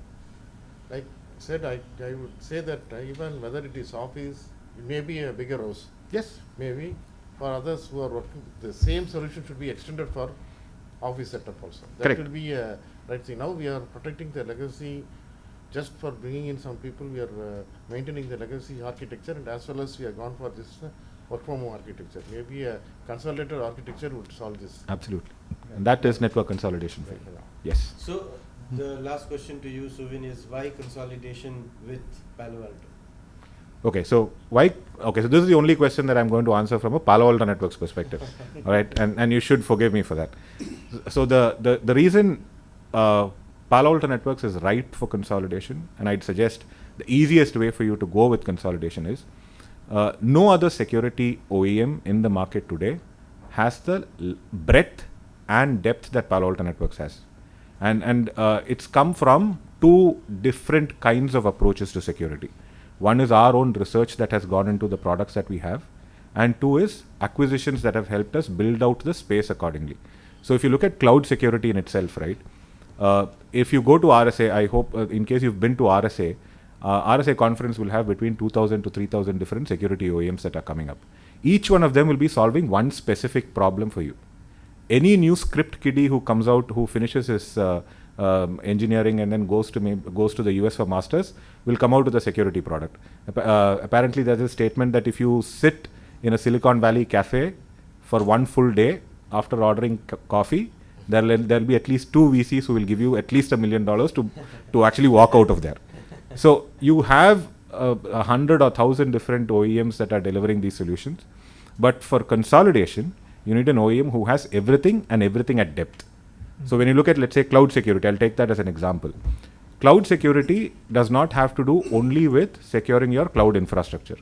Like said, I would say that even whether it is office, it may be a bigger house.
Yes.
Maybe for others who are working, the same solution should be extended for office setup also. That
Correct.
will be a right thing. Now we are protecting the legacy. Just for bringing in some people, we are maintaining the legacy architecture, and as well as we have gone for this work from home architecture. Maybe a consolidated architecture would solve this.
Absolutely. And that is network consolidation.
Right.
Yes.
So the last question to you, Suvin, is why consolidation with Palo Alto?
Okay, so why? Okay, so this is the only question that I'm going to answer from a Palo Alto Networks perspective. All right, and you should forgive me for that. So the reason Palo Alto Networks is ripe for consolidation, and I'd suggest the easiest way for you to go with consolidation is no other security OEM in the market today has the breadth and depth that Palo Alto Networks has, and it's come from two different kinds of approaches to security. One is our own research that has gone into the products that we have, and two is acquisitions that have helped us build out the space accordingly. So if you look at cloud security in itself, right, if you go to RSA, I hope in case you've been to RSA, RSA conference will have between 2,000 to 3,000 different security OEMs that are coming up. Each one of them will be solving one specific problem for you. Any new script kiddie who comes out, who finishes his engineering and then goes to the US for masters, will come out with a security product. Apparently there's a statement that if you sit in a Silicon Valley cafe for one full day after ordering coffee, there'll be at least two VCs who will give you at least $1 million to actually walk out of there. So you have 100 or 1,000 different OEMs that are delivering these solutions, but for consolidation, you need an OEM who has everything and everything at depth. So when you look at, let's say, cloud security, I'll take that as an example. Cloud security does not have to do only with securing your cloud infrastructure.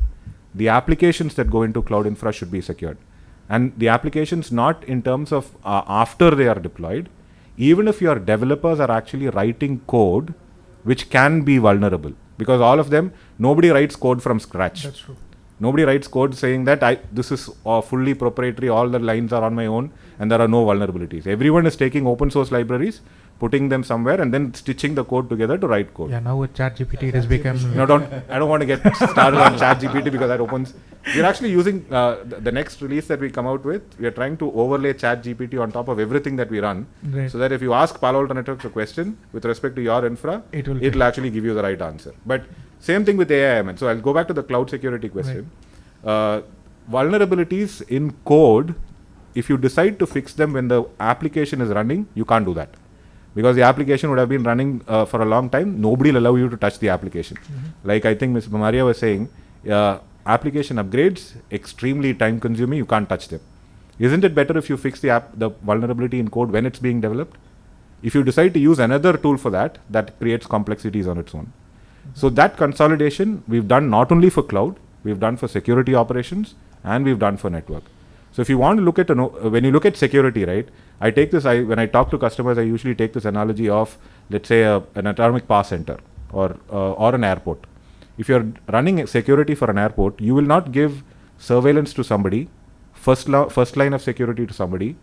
The applications that go into cloud infra should be secured. And the applications not in terms of after they are deployed, even if your developers are actually writing code which can be vulnerable. Because all of them, nobody writes code from scratch.
That's true.
Nobody writes code saying that this is fully proprietary, all the lines are on my own, and there are no vulnerabilities. Everyone is taking open source libraries, putting them somewhere, and then stitching the code together to write code.
Yeah, now with ChatGPT it has become...
No, I don't want to get started on ChatGPT because that opens... We're actually using the next release that we come out with, we are trying to overlay ChatGPT on top of everything that we run,
Right.
so that if you ask Palo Alto Networks a question with respect to your infra, it'll actually give you the right answer. But same thing with AIML. So I'll go back to the cloud security question. Vulnerabilities in code, if you decide to fix them when the application is running, you can't do that. Because the application would have been running for a long time, nobody will allow you to touch the application. Like I think Ms. Maria was saying, application upgrades, extremely time consuming, you can't touch them. Isn't it better if you fix the vulnerability in code when it's being developed? If you decide to use another tool for that, that creates complexities on its own. So that consolidation we've done not only for cloud, we've done for security operations, and we've done for network. So if you want to look at, when you look at security, right, I take this, when I talk to customers, I usually take this analogy of, let's say, an atomic power center or an airport. If you're running security for an airport, you will not give surveillance to somebody, first line of security to somebody,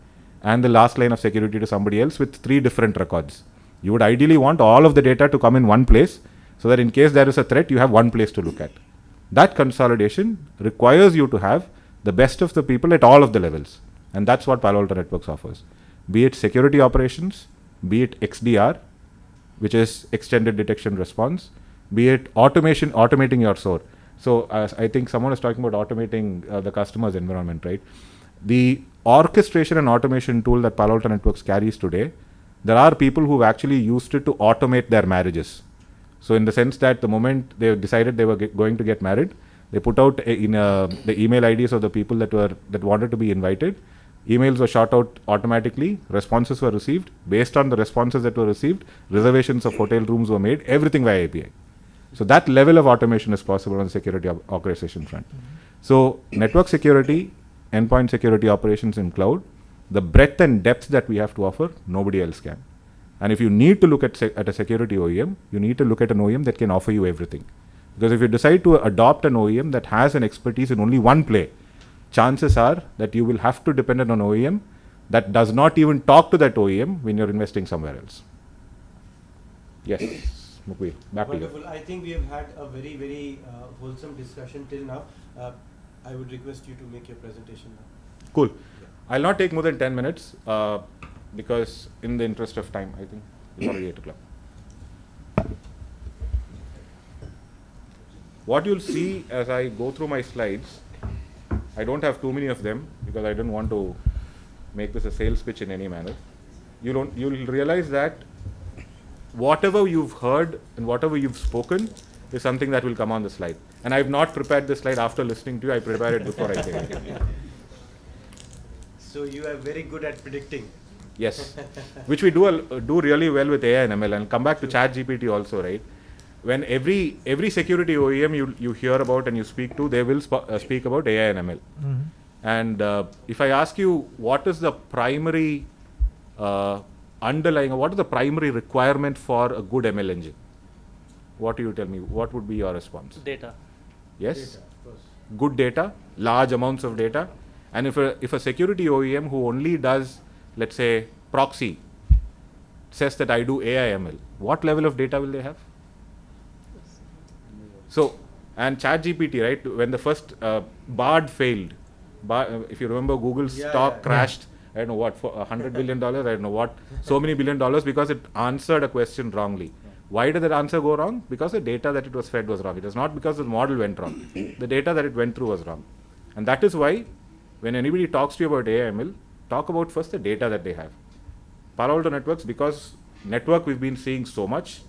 and the last line of security to somebody else with 3 different records. You would ideally want all of the data to come in one place, so that in case there is a threat, you have one place to look at. That consolidation requires you to have the best of the people at all of the levels. And that's what Palo Alto Networks offers. Be it security operations, be it XDR, which is extended detection response, be it automating your SOAR. So I think someone was talking about automating the customer's environment, right? The orchestration and automation tool that Palo Alto Networks carries today, there are people who've actually used it to automate their marriages. So in the sense that the moment they decided they were going to get married, they put out the email IDs of the people that wanted to be invited. Emails were shot out automatically. Responses were received. Based on the responses that were received, reservations of hotel rooms were made. Everything via API. So that level of automation is possible on the security orchestration front. So network security, endpoint security operations in cloud, the breadth and depth that we have to offer, nobody else can. And if you need to look at a security OEM, you need to look at an OEM that can offer you everything. Because if you decide to adopt an OEM that has an expertise in only one play, chances are that you will have to depend on an OEM that does not even talk to that OEM when you're investing somewhere else. Yes, Mukweer, back to you.
Wonderful. I think we have had a very, very wholesome discussion till now. I would request you to make your presentation now.
Cool. Yeah. I'll not take more than 10 minutes because in the interest of time, I think it's already 8 o'clock. What you'll see as I go through my slides, I don't have too many of them because I didn't want to make this a sales pitch in any manner. You'll realize that whatever you've heard and whatever you've spoken is something that will come on the slide. And I've not prepared this slide after listening to you. I prepared it before I say it.
So you are very good at predicting.
Yes, which we do really well with AI and ML. And come back to ChatGPT also, right? When every security OEM you hear about and you speak to, they will speak about AI and ML. Mm-hmm. And if I ask you what is the primary underlying, or what is the primary requirement for a good ML engine? What do you tell me? What would be your response?
Data.
Yes?
Data, of course.
Good data, large amounts of data. And if a security OEM who only does, let's say, proxy, says that I do AI ML, what level of data will they have? So, and ChatGPT, right, when the first Bard failed, if you remember, Google's stock crashed, I don't know what, for $100 billion, I don't know what, so many $1 billion because it answered a question wrongly. Why did that answer go wrong? Because the data that it was fed was wrong. It was not because the model went wrong. The data that it went through was wrong. And that is why when anybody talks to you about AI ML, talk about first the data that they have. Palo Alto Networks, because network we've been seeing so much,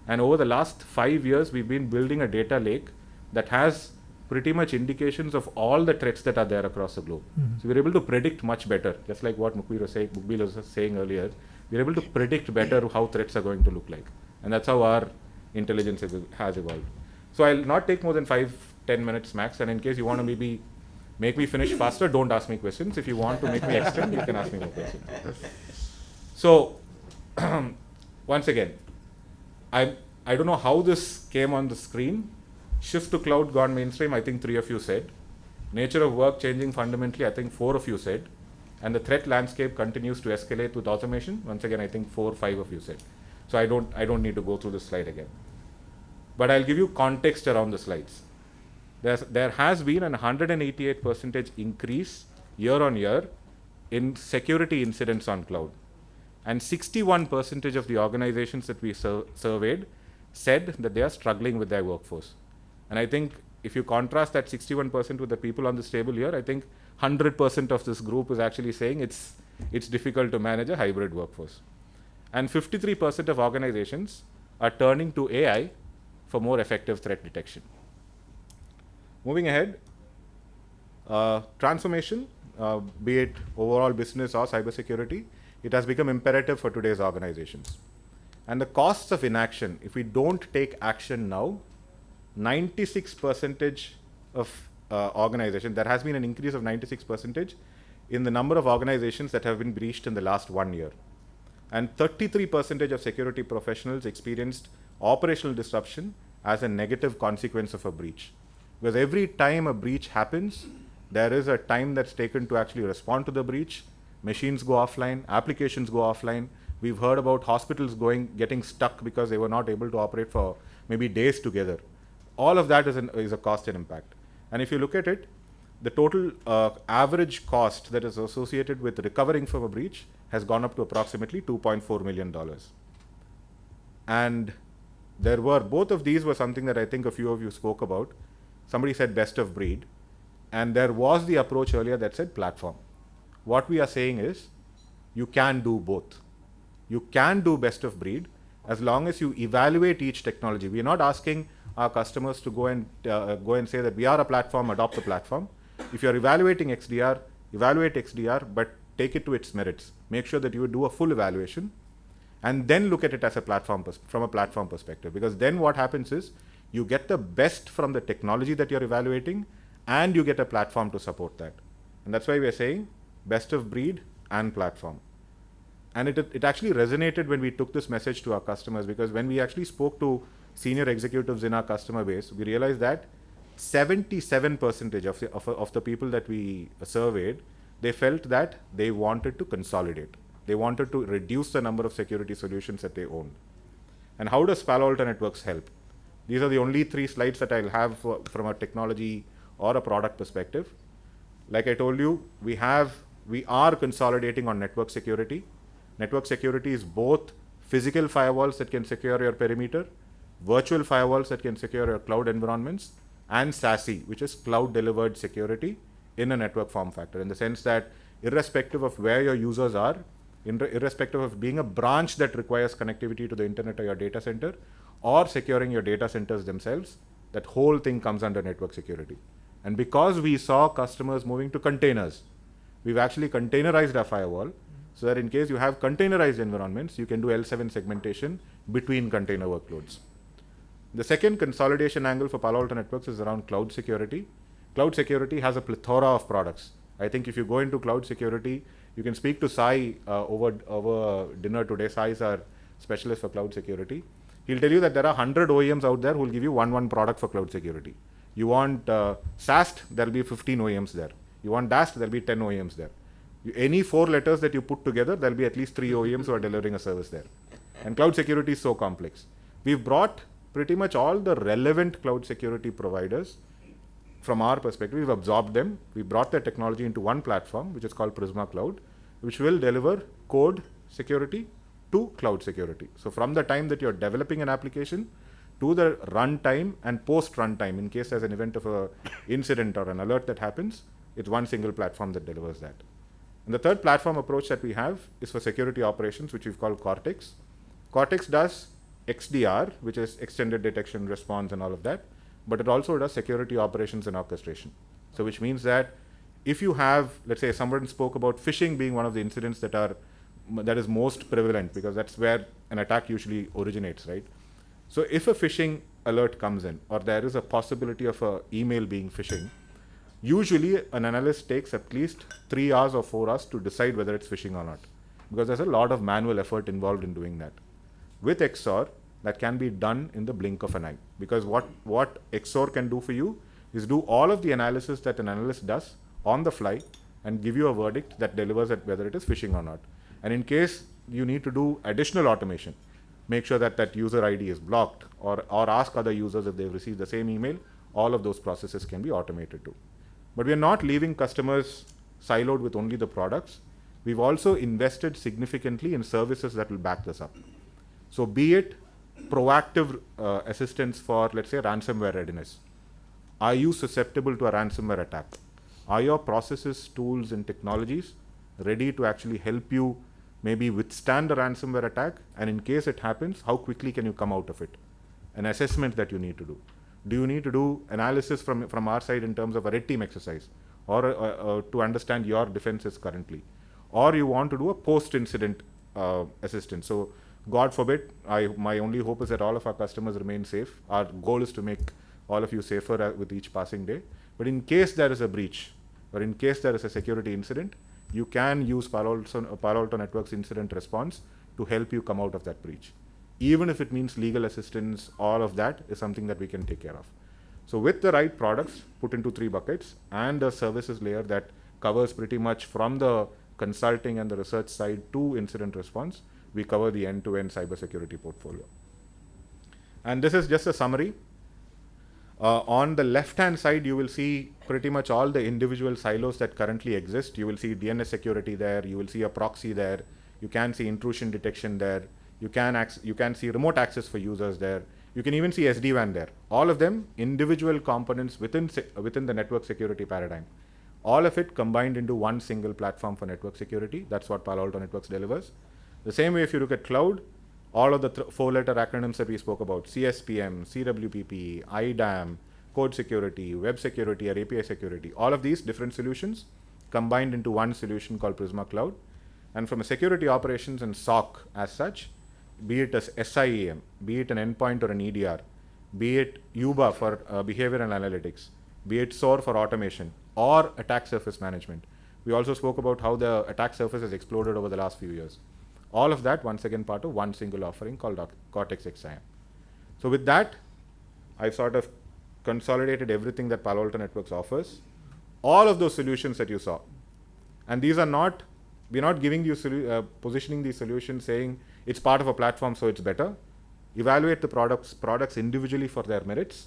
and over the last 5 years, we've been building a data lake that has pretty much indications of all the threats that are there across the globe. Mm-hmm. So we're able to predict much better, just like what Mukweer was saying earlier. We're able to predict better how threats are going to look like. And that's how our intelligence has evolved. So I'll not take more than 5-10 minutes max. And in case you want to maybe make me finish faster, don't ask me questions. If you want to make me extend, you can ask me more questions. So once again, I don't know how this came on the screen. Shift to cloud gone mainstream, I think 3 of you said. Nature of work changing fundamentally, I think 4 of you said. And the threat landscape continues to escalate with automation. Once again, I think 4 or 5 of you said. So I don't need to go through this slide again. But I'll give you context around the slides. There has been an 188% increase year on year in security incidents on cloud. And 61% of the organizations that we surveyed said that they are struggling with their workforce. And I think if you contrast that 61% with the people on this table here, I think 100% of this group is actually saying it's difficult to manage a hybrid workforce. And 53% of organizations are turning to AI for more effective threat detection. Moving ahead, transformation, be it overall business or cybersecurity, it has become imperative for today's organizations. And the costs of inaction, if we don't take action now, 96% of organizations, there has been an increase of 96% in the number of organizations that have been breached in the last 1 year. And 33% of security professionals experienced operational disruption as a negative consequence of a breach. Because every time a breach happens, there is a time that's taken to actually respond to the breach. Machines go offline, applications go offline. We've heard about hospitals getting stuck because they were not able to operate for maybe days together. All of that is a cost and impact. And if you look at it, the total average cost that is associated with recovering from a breach has gone up to approximately $2.4 million. And both of these were something that I think a few of you spoke about. Somebody said best of breed. And there was the approach earlier that said platform. What we are saying is, you can do both. You can do best of breed as long as you evaluate each technology. We are not asking our customers to go and say that we are a platform, adopt the platform. If you are evaluating XDR, evaluate XDR, but take it to its merits. Make sure that you do a full evaluation and then look at it as a platform from a platform perspective. Because then what happens is, you get the best from the technology that you're evaluating and you get a platform to support that. And that's why we're saying best of breed and platform. And it actually resonated when we took this message to our customers, because when we actually spoke to senior executives in our customer base, we realized that 77% of the people that we surveyed, they felt that they wanted to consolidate. They wanted to reduce the number of security solutions that they own. And how does Palo Alto Networks help? These are the only 3 slides that I'll have from a technology or a product perspective. Like I told you, we are consolidating on network security. Network security is both physical firewalls that can secure your perimeter, virtual firewalls that can secure your cloud environments, and SASE, which is cloud delivered security in a network form factor, in the sense that irrespective of where your users are, irrespective of being a branch that requires connectivity to the internet or your data center, or securing your data centers themselves, that whole thing comes under network security. And because we saw customers moving to containers, we've actually containerized our firewall, so that in case you have containerized environments, you can do L7 segmentation between container workloads. The second consolidation angle for Palo Alto Networks is around cloud security. Cloud security has a plethora of products. I think if you go into cloud security, you can speak to Sai over dinner today. Sai is our specialist for cloud security. He'll tell you that there are 100 OEMs out there who will give you one product for cloud security. You want SAST, there'll be 15 OEMs there. You want DAST, there'll be 10 OEMs there. Any 4 letters that you put together, there'll be at least 3 OEMs who are delivering a service there. And cloud security is so complex. We've brought pretty much all the relevant cloud security providers. From our perspective, we've absorbed them. We brought their technology into one platform, which is called Prisma Cloud, which will deliver code security to cloud security. So from the time that you're developing an application to the runtime and post runtime, in case there's an event of an incident or an alert that happens, it's one single platform that delivers that. And the third platform approach that we have is for security operations, which we've called Cortex. Cortex does XDR, which is extended detection, response, and all of that, but it also does security operations and orchestration. So which means that if you have, let's say someone spoke about phishing being one of the incidents that is most prevalent, because that's where an attack usually originates, right? So if a phishing alert comes in, or there is a possibility of an email being phishing, usually an analyst takes at least 3 hours or 4 hours to decide whether it's phishing or not, because there's a lot of manual effort involved in doing that. With XOR, that can be done in the blink of an eye, because what XOR can do for you is do all of the analysis that an analyst does on the fly and give you a verdict that delivers at whether it is phishing or not. And in case you need to do additional automation, make sure that that user ID is blocked, or ask other users if they've received the same email, all of those processes can be automated too. But we are not leaving customers siloed with only the products. We've also invested significantly in services that will back this up. So be it proactive assistance for, let's say, ransomware readiness. Are you susceptible to a ransomware attack? Are your processes, tools, and technologies ready to actually help you maybe withstand a ransomware attack? And in case it happens, how quickly can you come out of it? An assessment that you need to do. Do you need to do analysis from our side in terms of a red team exercise, or to understand your defenses currently? Or you want to do a post-incident assistance. So God forbid, my only hope is that all of our customers remain safe. Our goal is to make all of you safer with each passing day. But in case there is a breach, or in case there is a security incident, you can use Palo Alto Networks incident response to help you come out of that breach. Even if it means legal assistance, all of that is something that we can take care of. So with the right products put into 3 buckets and a services layer that covers pretty much from the consulting and the research side to incident response, we cover the end-to-end cybersecurity portfolio. And this is just a summary. On the left-hand side, you will see pretty much all the individual silos that currently exist. You will see DNS security there. You will see a proxy there. You can see intrusion detection there. You can see remote access for users there. You can even see SD-WAN there. All of them individual components within the network security paradigm. All of it combined into one single platform for network security. That's what Palo Alto Networks delivers. The same way, if you look at cloud, all of the 4-letter acronyms that we spoke about, CSPM, CWPP, IDAM, code security, web security, or API security, all of these different solutions combined into one solution called Prisma Cloud. And from a security operations and SOC as such, be it as SIEM, be it an endpoint or an EDR, be it UBA for behavioral analytics, be it SOAR for automation, or attack surface management. We also spoke about how the attack surface has exploded over the last few years. All of that, once again, part of one single offering called Cortex XIM. So with that, I've sort of consolidated everything that Palo Alto Networks offers. All of those solutions that you saw. And these are not, we're not giving you, positioning these solutions saying it's part of a platform so it's better. Evaluate the products individually for their merits,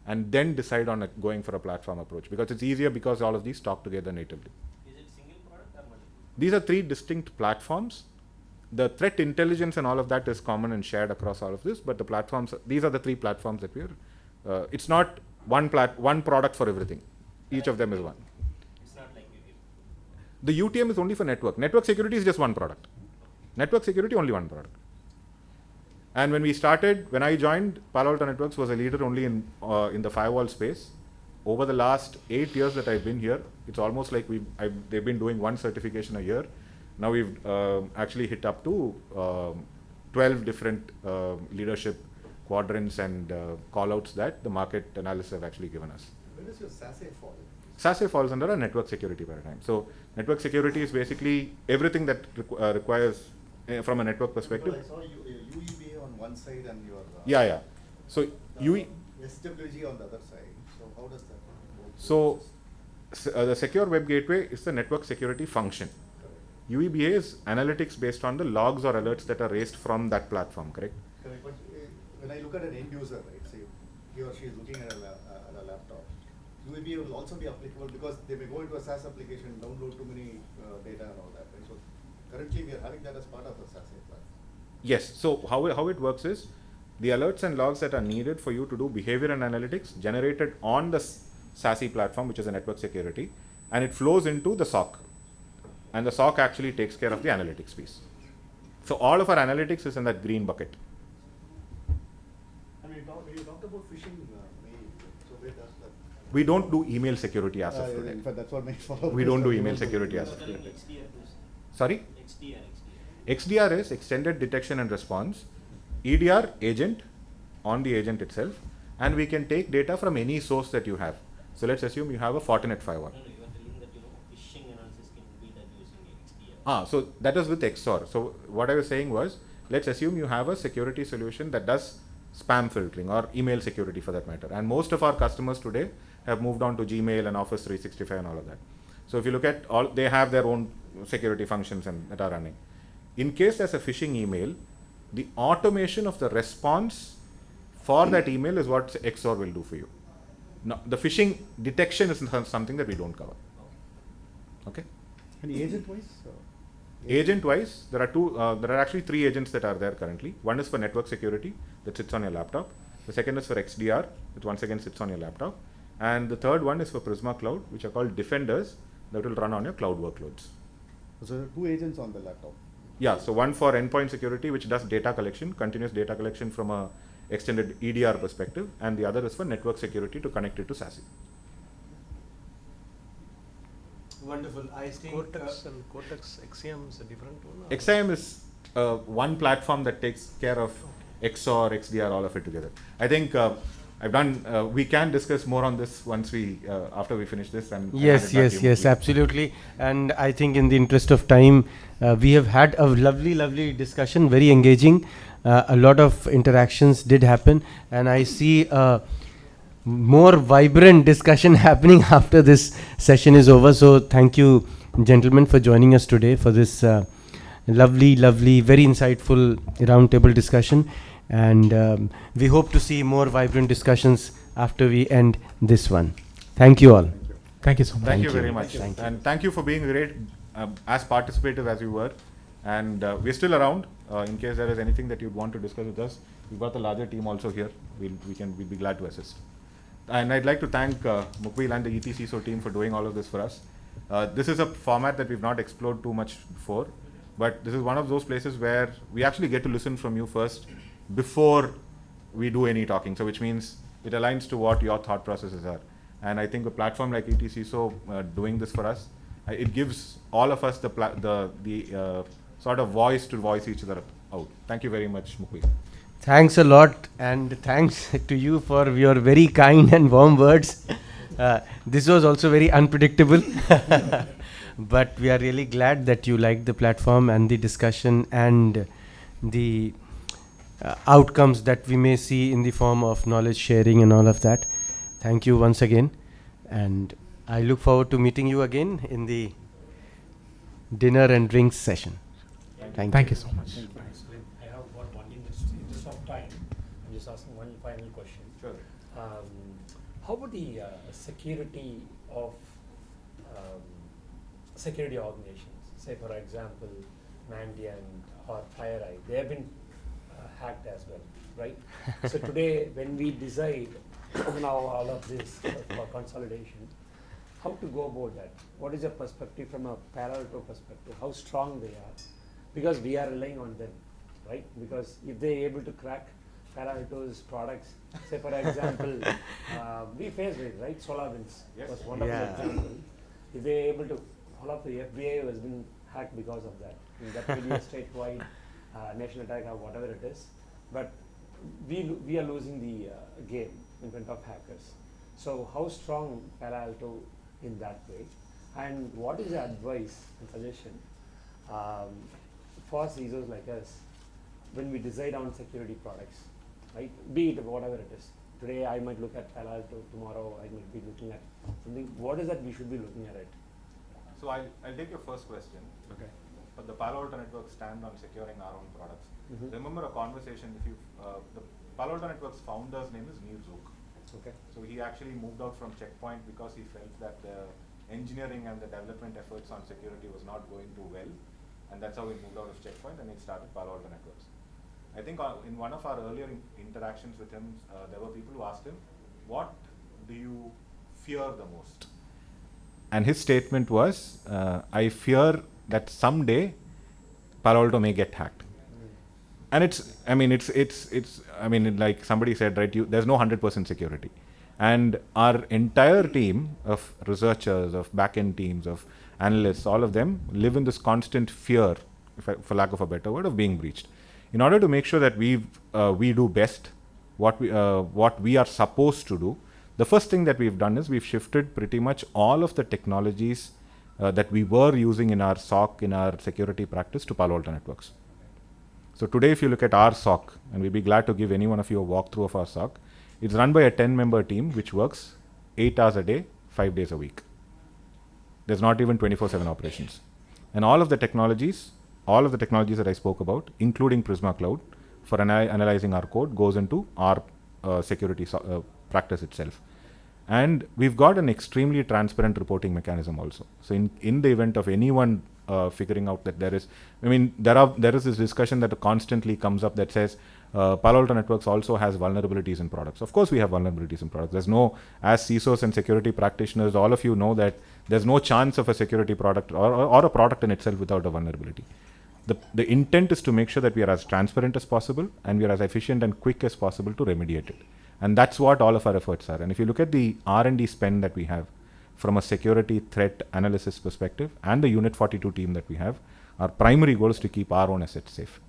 and then decide on going for a platform approach, because it's easier because all of these talk together natively.
Is it single product or multiple?
These are 3 distinct platforms. The threat intelligence and all of that is common and shared across all of this, but the platforms, these are the 3 platforms that we're, it's not one product for everything. Each of them is one.
It's not like UTM.
The UTM is only for network. Network security is just one product. Network security, only one product. And when we started, when I joined, Palo Alto Networks was a leader only in the firewall space. Over the last 8 years that I've been here, it's almost like they've been doing 1 certification a year. Now we've actually hit up to 12 different leadership quadrants and call-outs that the market analysts have actually given us.
Where does your SASE fall?
SASE falls under a network security paradigm. So network security is basically everything that requires, from a network perspective.
Because I saw UEBA on one side and your
Yeah. So
SWG on the other side. So how does that work?
So the secure web gateway is the network security function. UEBA is analytics based on the logs or alerts that are raised from that platform, correct?
Correct. But when I look at an end user, right, say he or she is looking at a laptop, UEBA will also be applicable because they may go into a SaaS application, download too many data and all that, right? So currently we are having that as part of the SaaS platform.
Yes. So how it works is the alerts and logs that are needed for you to do behavior and analytics generated on the SASE platform, which is a network security, and it flows into the SOC. And the SOC actually takes care of the analytics piece. So all of our analytics is in that green bucket.
And when you talked about phishing mail, so where does that?
We don't do email security as of today.
In fact, that's what my follow-up.
We don't do email security as of today. Sorry? XDR is extended detection and response. EDR, agent, on the agent itself, and we can take data from any source that you have. So let's assume you have a Fortinet firewall.
No, you are telling that phishing analysis can be done using XDR.
So that is with XOR. So what I was saying was, let's assume you have a security solution that does spam filtering or email security for that matter. And most of our customers today have moved on to Gmail and Office 365 and all of that. So if you look at all, they have their own security functions that are running. In case there's a phishing email, the automation of the response for that email is what XOR will do for you. Now, the phishing detection is something that we don't cover. Okay.
And agent-wise?
Agent-wise, there are actually 3 agents that are there currently. One is for network security that sits on your laptop. The second is for XDR, which once again sits on your laptop. And the third one is for Prisma Cloud, which are called defenders that will run on your cloud workloads.
So there are 2 agents on the laptop.
Yeah, so one for endpoint security, which does data collection, continuous data collection from a extended EDR perspective, and the other is for network security to connect it to SASE.
Wonderful. I think Cortex and Cortex XIM is a different one.
XIM is one platform that takes care of XOR, XDR, all of it together. I think I've done. We can discuss more on this once we after we finish this. And
Yes, yes, yes, absolutely. And I think in the interest of time, we have had a lovely discussion, very engaging. A lot of interactions did happen, and I see more vibrant discussion happening after this session is over. So thank you, gentlemen, for joining us today for this lovely, very insightful roundtable discussion. And we hope to see more vibrant discussions after we end this one. Thank you all.
Thank you so much.
Thank you very much. And thank you for being great, as participative as you were. And we're still around in case there is anything that you'd want to discuss with us. We've got the larger team also here. We'll be glad to assist. And I'd like to thank Mukbil and the ETCSO team for doing all of this for us. This is a format that we've not explored too much before, but this is one of those places where we actually get to listen from you first before we do any talking. So which means it aligns to what your thought processes are. And I think a platform like ETCSO doing this for us, it gives all of us the sort of voice to voice each other out. Thank you very much, Mukbil.
Thanks a lot, and thanks to you for your very kind and warm words. This was also very unpredictable, but we are really glad that you liked the platform and the discussion and the outcomes that we may see in the form of knowledge sharing and all of that. Thank you once again, and I look forward to meeting you again in the dinner and drinks session.
Thank you so much.
I have got one interest of time. I'm just asking one final question.
Sure.
How about the security of security organizations? Say, for example, Mandiant or FireEye, they have been hacked as well, right? So today, when we decide now all of this for consolidation, how to go about that? What is your perspective from a Palo Alto perspective? How strong they are? Because we are relying on them, right? Because if they are able to crack Palo Alto's products, say for example, we faced it, right? SolarWinds was wonderful example. If they are able to, all of the FBI has been hacked because of that. And that will be a statewide national attack or whatever it is. But we are losing the game in front of hackers. So how strong Palo Alto in that way? And what is the advice and suggestion for CISOs like us when we decide on security products, right? Be it whatever it is. Today I might look at Palo Alto, tomorrow I might be looking at something. What is that we should be looking at it?
So I'll take your first question.
Okay.
But the Palo Alto Network stand on securing our own products. Remember a conversation, if you, the Palo Alto Network's founder's name is Neil Zook.
Okay.
So he actually moved out from Checkpoint because he felt that the engineering and the development efforts on security was not going too well. And that's how he moved out of Checkpoint and he started Palo Alto Networks. I think in one of our earlier interactions with him, there were people who asked him, what do you fear the most? And his statement was, I fear that someday Palo Alto may get hacked. And like somebody said, right, there's no 100% security. And our entire team of researchers, of back-end teams, of analysts, all of them live in this constant fear, for lack of a better word, of being breached. In order to make sure that we do best what we are supposed to do, the first thing that we've done is we've shifted pretty much all of the technologies that we were using in our SOC, in our security practice, to Palo Alto Networks. So today, if you look at our SOC, and we'd be glad to give any one of you a walkthrough of our SOC, it's run by a 10-member team which works 8 hours a day, 5 days a week. There's not even 24/7 operations. And all of the technologies that I spoke about, including Prisma Cloud, for analyzing our code, goes into our security practice itself. And we've got an extremely transparent reporting mechanism also. So in the event of anyone figuring out that there is this discussion that constantly comes up that says Palo Alto Networks also has vulnerabilities in products. Of course we have vulnerabilities in products. There's no, as CISOs and security practitioners, all of you know that there's no chance of a security product or a product in itself without a vulnerability. The intent is to make sure that we are as transparent as possible and we are as efficient and quick as possible to remediate it. And that's what all of our efforts are. And if you look at the R&D spend that we have from a security threat analysis perspective and the Unit 42 team that we have, our primary goal is to keep our own assets safe.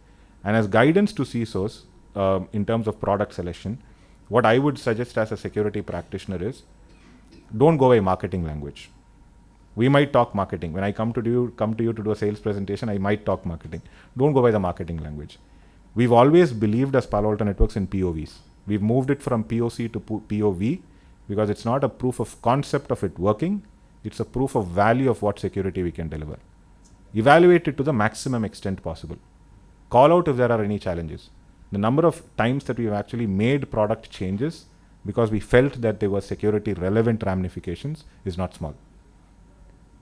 And as guidance to CISOs in terms of product selection, What I would suggest as a security practitioner is, don't go by marketing language. We might talk marketing. When I come to you to do a sales presentation, I might talk marketing. Don't go by the marketing language. We've always believed as Palo Alto Networks in POVs. We've moved it from POC to POV because it's not a proof of concept of it working. It's a proof of value of what security we can deliver. Evaluate it to the maximum extent possible. Call out if there are any challenges. The number of times that we've actually made product changes because we felt that there were security relevant ramifications is not small.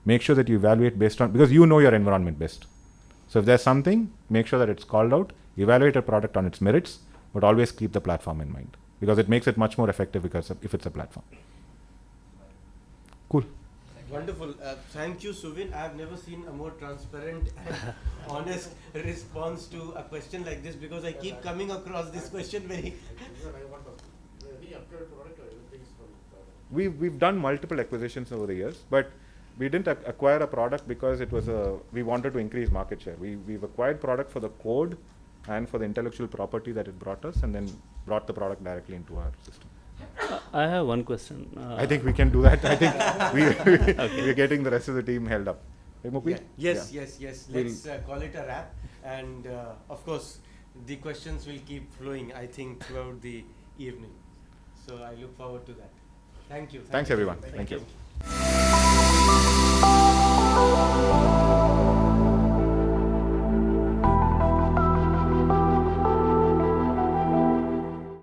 Make sure that you evaluate based on, because you know your environment best. So if there's something, make sure that it's called out, evaluate a product on its merits, but always keep the platform in mind because it makes it much more effective because if it's a platform. Cool.
Wonderful. Thank you, Suvin. I have never seen a more transparent and honest response to a question like this because I keep coming across this question very.
We've done multiple acquisitions over the years, but we didn't acquire a product because it was we wanted to increase market share. We've acquired product for the code and for the intellectual property that it brought us, and then brought the product directly into our system.
I have one question.
I think we can do that. I think we're getting the rest of the team held up. Hey, Mupi?
Yes. Let's call it a wrap. And of course, the questions will keep flowing, I think, throughout the evening. So I look forward to that. Thank you.
Thanks, everyone. Thank you.